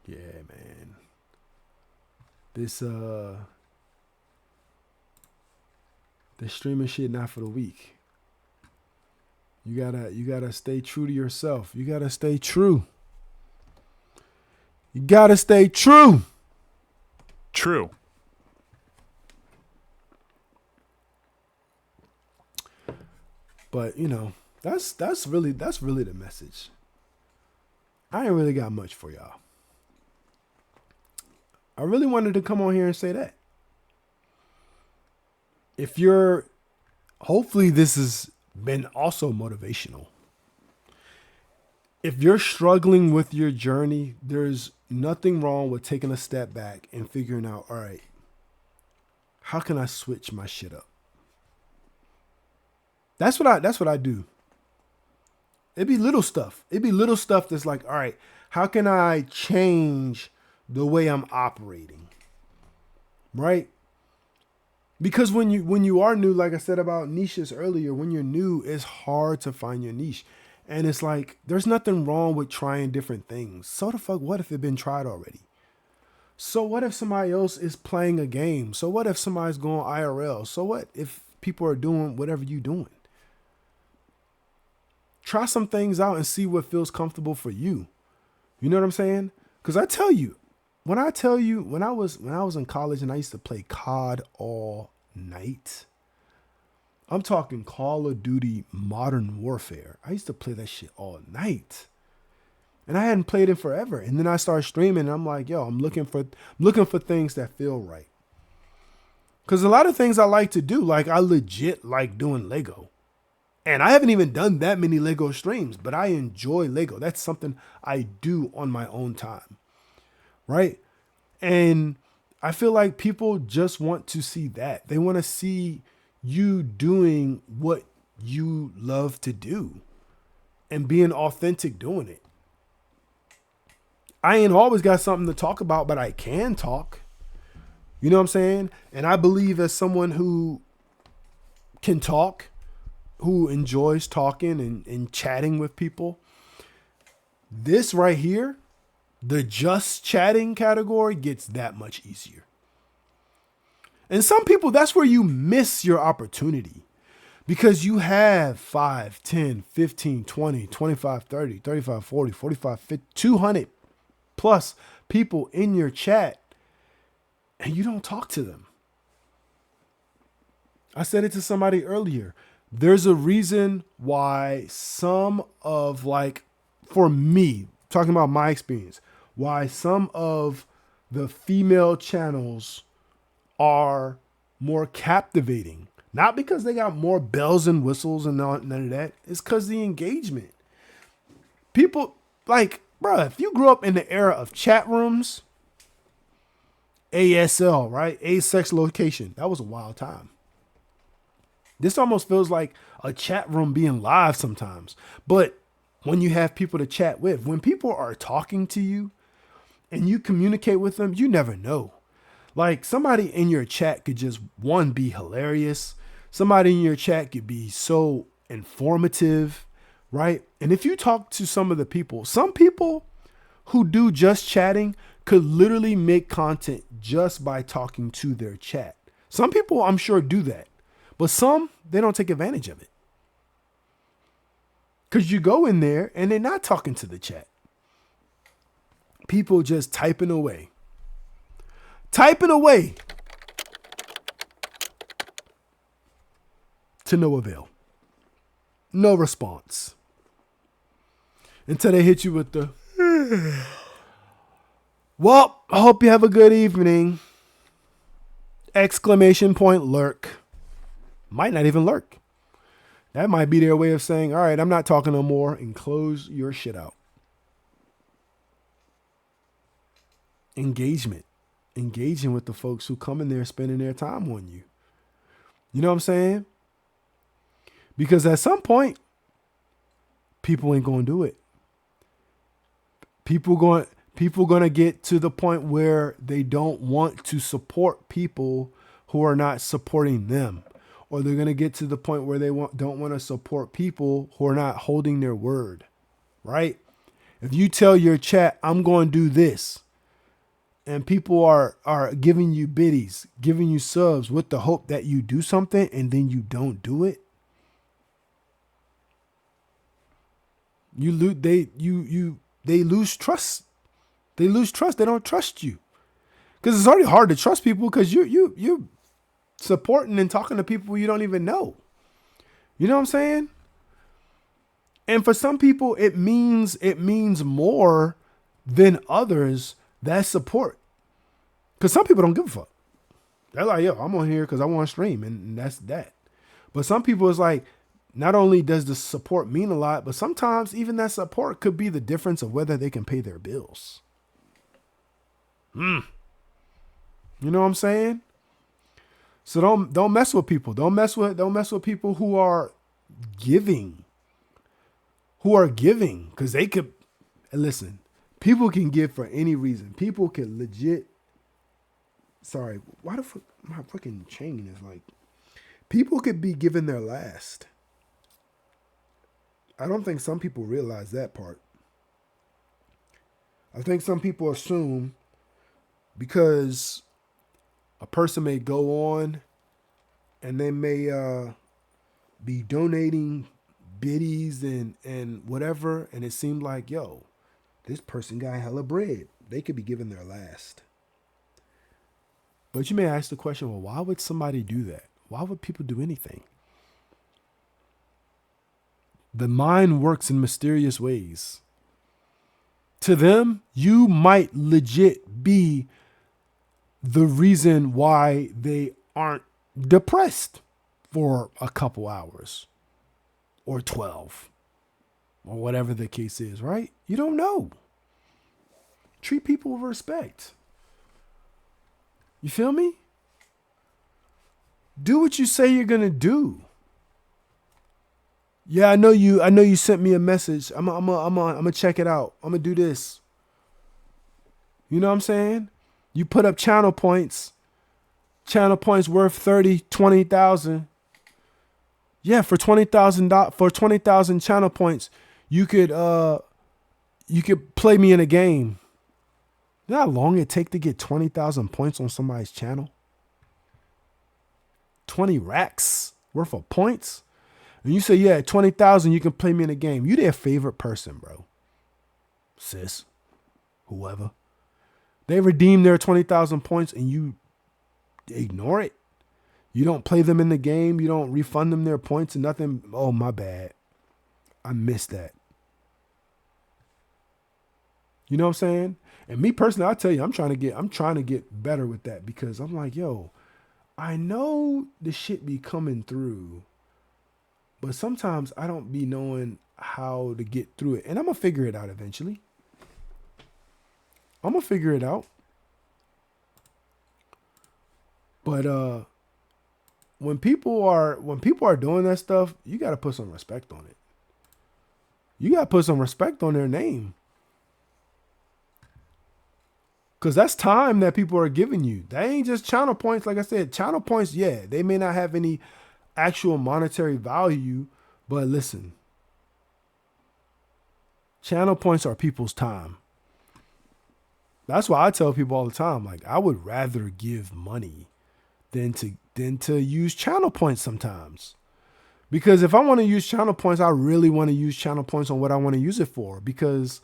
Yeah, man. This streaming shit not for the weak. You gotta stay true to yourself. You gotta stay true. You gotta stay true. True. But, you know, that's really the message. I ain't really got much for y'all. I really wanted to come on here and say that. Hopefully this has been also motivational. If you're struggling with your journey, there's nothing wrong with taking a step back and figuring out, all right, how can I switch my shit up? That's what I do. It'd be little stuff. That's like, all right, how can I change the way I'm operating? Right? Because when you are new, like I said about niches earlier, when you're new, it's hard to find your niche. And it's like, there's nothing wrong with trying different things. So the fuck, what if it's been tried already? So what if somebody else is playing a game? So what if somebody's going IRL? So what if people are doing whatever you're doing? Try some things out and see what feels comfortable for you. You know what I'm saying? Because I tell you, when I was in college and I used to play COD all night, I'm talking Call of Duty Modern Warfare. I used to play that shit all night. And I hadn't played it forever. And then I started streaming and I'm like, yo, I'm looking for things that feel right. Because a lot of things I like to do, like I legit like doing Lego. And I haven't even done that many Lego streams, but I enjoy Lego. That's something I do on my own time. Right? And I feel like people just want to see that. They want to see you doing what you love to do and being authentic doing it. I ain't always got something to talk about, but I can talk. You know what I'm saying? And I believe as someone who can talk, who enjoys talking and chatting with people, this right here, the just chatting category, gets that much easier. And some people, that's where you miss your opportunity, because you have 5, 10, 15, 20, 25, 30, 35, 40, 45, 50, 200 plus people in your chat, and you don't talk to them. I said it to somebody earlier. There's a reason why some of, like, for me, talking about my experience, why some of the female channels are more captivating. Not because they got more bells and whistles and none of that. It's because the engagement. People, like, bro, if you grew up in the era of chat rooms, ASL, right? Asexual location. That was a wild time. This almost feels like a chat room being live sometimes. But when you have people to chat with, when people are talking to you and you communicate with them, you never know. Like, somebody in your chat could just, one, be hilarious. Somebody in your chat could be so informative, right? And if you talk to some of the people, some people who do just chatting could literally make content just by talking to their chat. Some people, I'm sure, do that. But some, they don't take advantage of it. Because you go in there and they're not talking to the chat. People just typing away. Typing away. To no avail. No response. Until they hit you with the... Well, I hope you have a good evening. Exclamation point lurk. Might not even lurk. That might be their way of saying, all right, I'm not talking no more, and close your shit out. Engagement. Engaging with the folks who come in there spending their time on you. You know what I'm saying? Because at some point, people ain't going to do it. People going to get to the point where they don't want to support people who are not supporting them. Or they're going to get to the point where they don't want to support people who are not holding their word, right? If you tell your chat, I'm going to do this, and people are giving you biddies, giving you subs with the hope that you do something, and then you don't do it, they lose trust. They lose trust. They don't trust you, because it's already hard to trust people because you supporting and talking to people you don't even know. You know what I'm saying? And for some people, it means more than others, that support. Because some people don't give a fuck. They're like, yo, I'm on here because I want to stream, and that's that. But some people, it's like, not only does the support mean a lot, but sometimes even that support could be the difference of whether they can pay their bills. You know what I'm saying? So don't mess with people. Don't mess with people who are giving. Because they could, listen, people can give for any reason. People can legit, sorry, why the fuck, my fucking chain is like, people could be giving their last. I don't think some people realize that part. I think some people assume because a person may go on and they may be donating biddies and whatever, and it seemed like, yo, this person got hella bread. They could be giving their last. But you may ask the question, well, why would somebody do that? Why would people do anything? The mind works in mysterious ways. To them, you might legit be the reason why they aren't depressed for a couple hours or 12 or whatever the case is, right? You don't know. Treat people with respect. You feel me? Do what you say you're going to do. Yeah, I know you sent me a message. I'm gonna check it out. I'm gonna do this. You know what I'm saying? You put up channel points worth 30, 20,000. Yeah, for $20,000 channel points, you could play me in a game. You know how long it take to get 20,000 points on somebody's channel? 20 racks worth of points? And you say, yeah, 20,000, you can play me in a game. You their favorite person, bro. Sis, whoever. They redeem their 20,000 points and you ignore it. You don't play them in the game. You don't refund them their points and nothing. Oh, my bad. I missed that. You know what I'm saying? And me personally, I tell you, I'm trying to get better with that because I'm like, yo, I know the shit be coming through, but sometimes I don't be knowing how to get through it. And I'm going to figure it out eventually. I'm going to figure it out. But when people are doing that stuff, you got to put some respect on it. You got to put some respect on their name. Because that's time that people are giving you. That ain't just channel points. Like I said, channel points, yeah, they may not have any actual monetary value, but listen, channel points are people's time. That's why I tell people all the time, like, I would rather give money than to use channel points sometimes. Because if I want to use channel points, I really want to use channel points on what I want to use it for. Because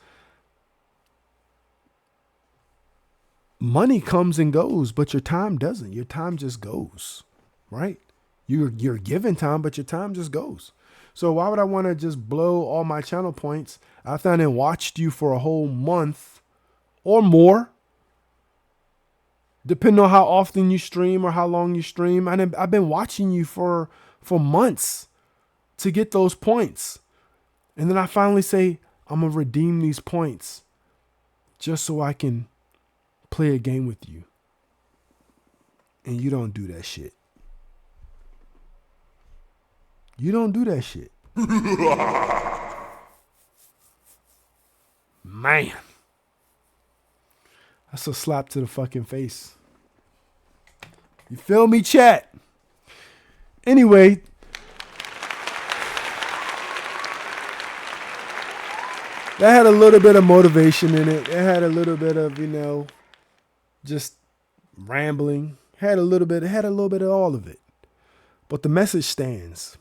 money comes and goes, but your time doesn't. Your time just goes, right? You're given time, but your time just goes. So why would I want to just blow all my channel points after I done watched you for a whole month or more, depending on how often you stream or how long you stream? I've been watching you for months to get those points. And then I finally say, I'm going to redeem these points just so I can play a game with you. And you don't do that shit. You don't do that shit. Man. That's a slap to the fucking face. You feel me, chat? Anyway. That had a little bit of motivation in it. It had a little bit of, just rambling. It had a little bit of all of it. But the message stands.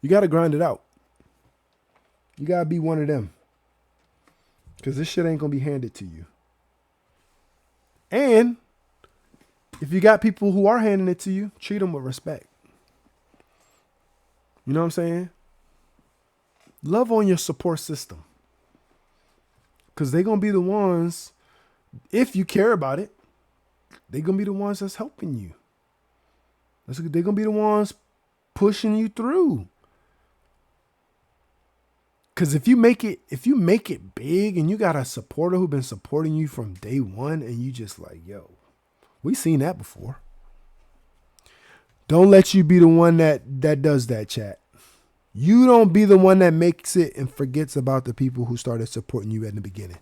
You got to grind it out. You got to be one of them. Because this shit ain't going to be handed to you. And if you got people who are handing it to you, treat them with respect. You know what I'm saying? Love on your support system. Because they're going to be the ones, if you care about it, they're going to be the ones that's helping you. They're going to be the ones pushing you through. Because if you make it big and you got a supporter who's been supporting you from day one and you just like, yo, we seen that before. Don't let you be the one that does that, chat. You don't be the one that makes it and forgets about the people who started supporting you at the beginning.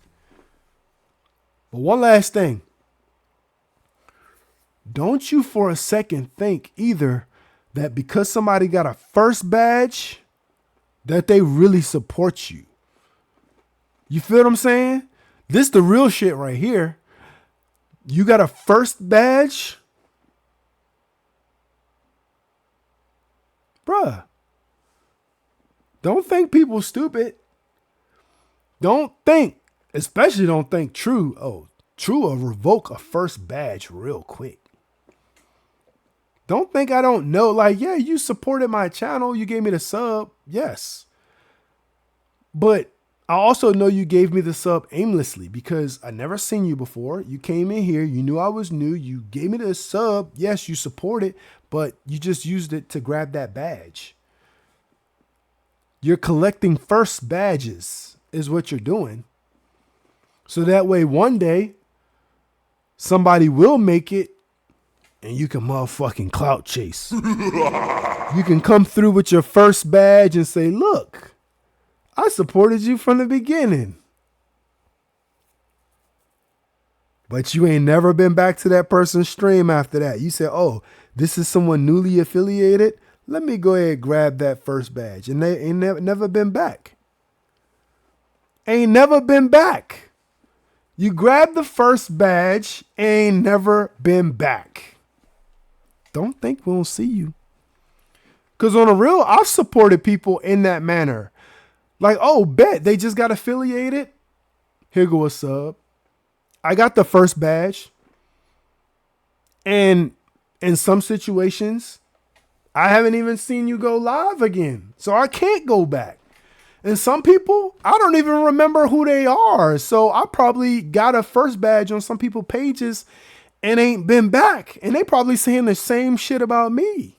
But one last thing. Don't you for a second think either that because somebody got a first badge, that they really support you. You feel what I'm saying? This the real shit right here. You got a first badge? Bruh. Don't think people stupid. Especially don't think True. Oh, True will revoke a first badge real quick. Don't think I don't know. Like, yeah, you supported my channel. You gave me the sub. Yes. But I also know you gave me the sub aimlessly because I never seen you before. You came in here. You knew I was new. You gave me the sub. Yes, you supported, but you just used it to grab that badge. You're collecting first badges is what you're doing. So that way one day somebody will make it and you can motherfucking clout chase. You can come through with your first badge and say, look, I supported you from the beginning. But you ain't never been back to that person's stream after that. You said, oh, this is someone newly affiliated. Let me go ahead and grab that first badge. And they ain't never been back. Ain't never been back. You grab the first badge, ain't never been back. Don't think we won't see you. Because on the real, I've supported people in that manner. Like, oh, bet they just got affiliated. Here go a sub. I got the first badge. And in some situations, I haven't even seen you go live again. So I can't go back. And some people, I don't even remember who they are. So I probably got a first badge on some people's pages and ain't been back. And they probably saying the same shit about me.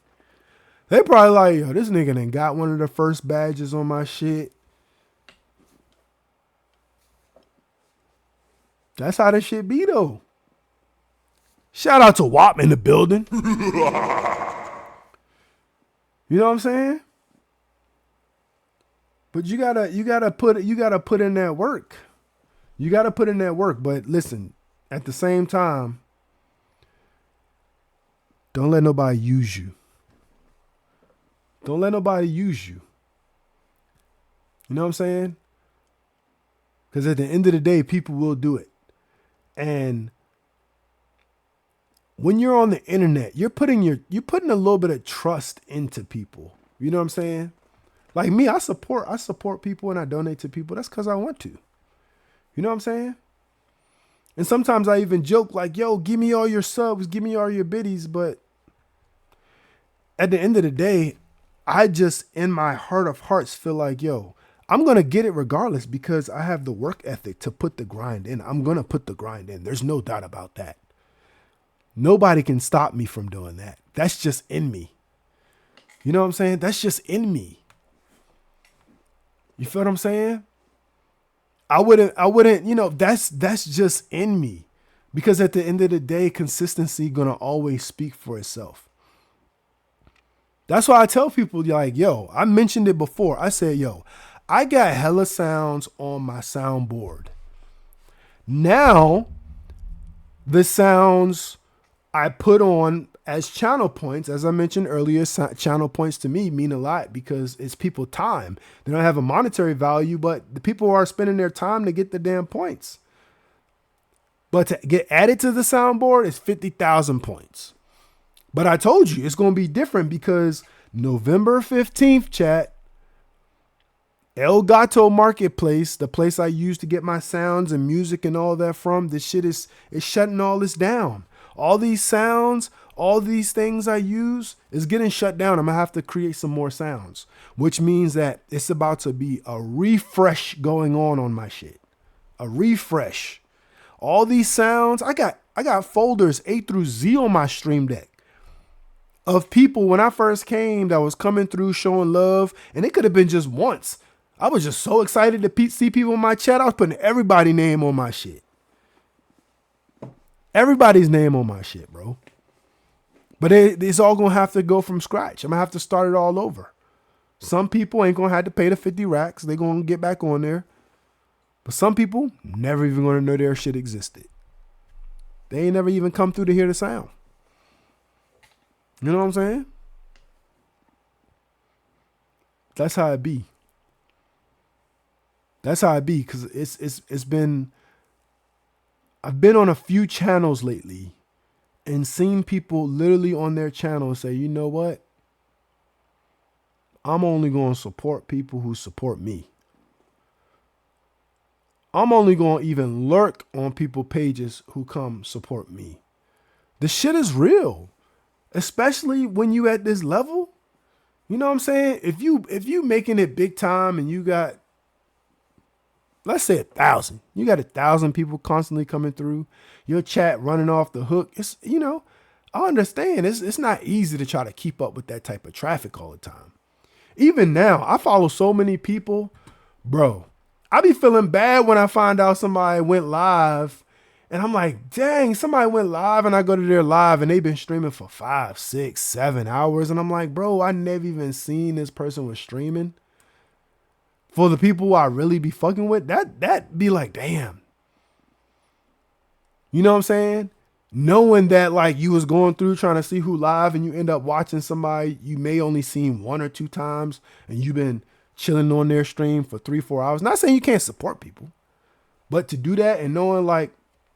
They probably like, yo, this nigga done got one of the first badges on my shit. That's how this shit be though. Shout out to WAP in the building. You know what I'm saying? But you gotta put in that work. You gotta put in that work. But listen, at the same time, don't let nobody use you. Don't let nobody use you. You know what I'm saying? Because at the end of the day, people will do it. And when you're on the internet, you're putting a little bit of trust into people. You know what I'm saying? Like me, I support people and I donate to people. That's because I want to. You know what I'm saying? And sometimes I even joke like, yo, give me all your subs, give me all your biddies. But at the end of the day, I just, in my heart of hearts, feel like, yo, I'm going to get it regardless because I have the work ethic to put the grind in. I'm going to put the grind in. There's no doubt about that. Nobody can stop me from doing that. That's just in me. You know what I'm saying? That's just in me. You feel what I'm saying? I wouldn't, you know, that's just in me. Because at the end of the day, consistency gonna always speak for itself. That's why I tell people like, yo, I mentioned it before. I said, yo, I got hella sounds on my soundboard. Now, the sounds I put on as channel points, as I mentioned earlier, channel points to me mean a lot because it's people time. They don't have a monetary value, but the people are spending their time to get the damn points. But to get added to the soundboard is 50,000 points. But I told you it's going to be different because November 15th, chat, El Gato Marketplace, the place I use to get my sounds and music and all that from, this shit is shutting all this down. All these sounds, all these things I use is getting shut down. I'm going to have to create some more sounds, which means that it's about to be a refresh going on my shit. A refresh. All these sounds, I got folders A through Z on my Stream Deck of people when I first came that was coming through showing love, and it could have been just once. I was just so excited to see people in my chat. I was putting everybody's name on my shit. Everybody's name on my shit, bro. But it's all going to have to go from scratch. I'm going to have to start it all over. Some people ain't going to have to pay the 50 racks. They're going to get back on there. But some people never even going to know their shit existed. They ain't never even come through to hear the sound. You know what I'm saying? That's how it be. That's how it be, because it's been, I've been on a few channels lately and seen people literally on their channel say, you know what? I'm only going to support people who support me. I'm only going to even lurk on people's pages who come support me. The shit is real, especially when you at this level. You know what I'm saying? If you making it big time and you got, let's say 1,000. You got 1,000 people constantly coming through. Your chat running off the hook. It's, you know, I understand. It's not easy to try to keep up with that type of traffic all the time. Even now, I follow so many people, bro. I be feeling bad when I find out somebody went live and I'm like, dang, somebody went live, and I go to their live and they've been streaming for 5, 6, 7 hours. And I'm like, bro, I never even seen this person was streaming. For the people I really be fucking with, that be like, damn. You know what I'm saying? Knowing that like you was going through trying to see who live and you end up watching somebody you may only seen 1 or 2 times and you've been chilling on their stream for 3, 4 hours. Not saying you can't support people, but to do that and knowing like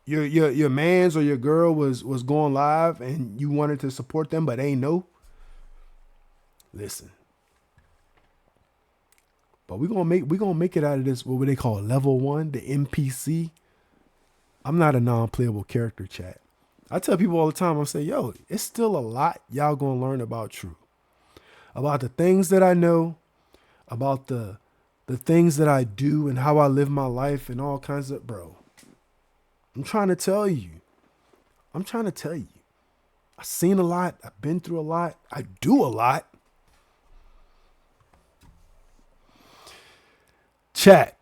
your mans or your girl was going live and you wanted to support them, but ain't no. Listen. But we're gonna make it out of this, what they call level 1, the NPC. I'm not a non-playable character, chat. I tell people all the time, I say, yo, it's still a lot y'all gonna learn about True. About the things that I know, about the things that I do and how I live my life and all kinds of, bro. I'm trying to tell you. I've seen a lot. I've been through a lot. I do a lot. Chat.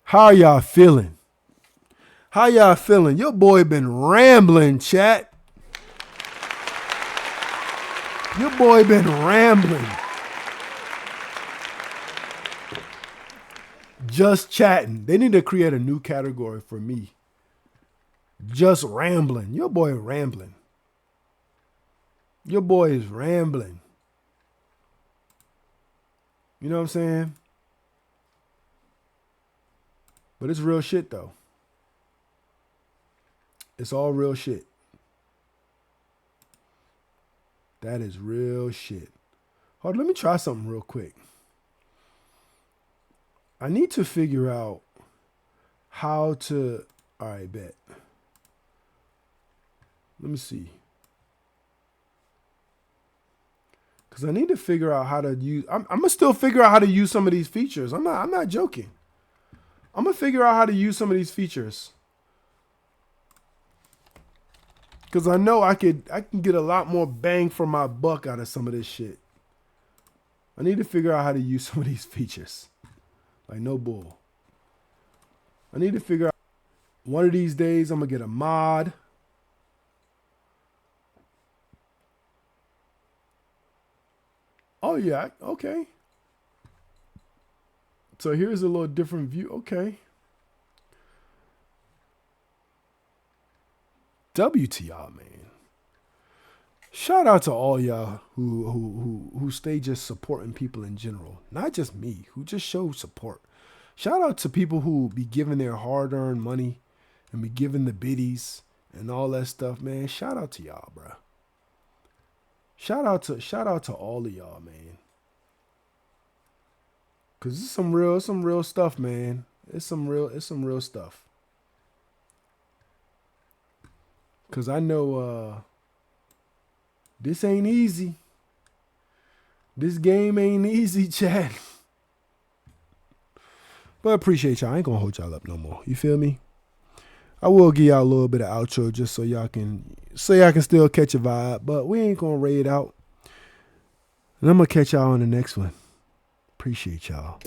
How are y'all feeling? How y'all feeling? Your boy been rambling, chat. Your boy been rambling. Just chatting. They need to create a new category for me. Just rambling. Your boy rambling. Your boy is rambling. You know what I'm saying? But it's real shit though. It's all real shit. That is real shit. Hold on, let me try something real quick. I need to figure out how to, all right, bet. Let me see. Because I need to figure out how to use, I'm going to still figure out how to use some of these features. I'm not joking. I'm going to figure out how to use some of these features. Because I know I can get a lot more bang for my buck out of some of this shit. I need to figure out how to use some of these features. Like, no bull. I need to figure out, one of these days I'm going to get a mod. Oh, yeah. Okay. So here's a little different view. Okay. W to y'all, man. Shout out to all y'all who stay just supporting people in general. Not just me, who just show support. Shout out to people who be giving their hard-earned money and be giving the biddies and all that stuff, man. Shout out to y'all, bro. Shout out to all of y'all, man. Cause it's some real stuff, man. It's some real stuff. Cause I know this ain't easy. This game ain't easy, chat. But I appreciate y'all. I ain't gonna hold y'all up no more. You feel me? I will give y'all a little bit of outro just so y'all can still catch a vibe, but we ain't gonna raid out. And I'm gonna catch y'all on the next one. Appreciate y'all.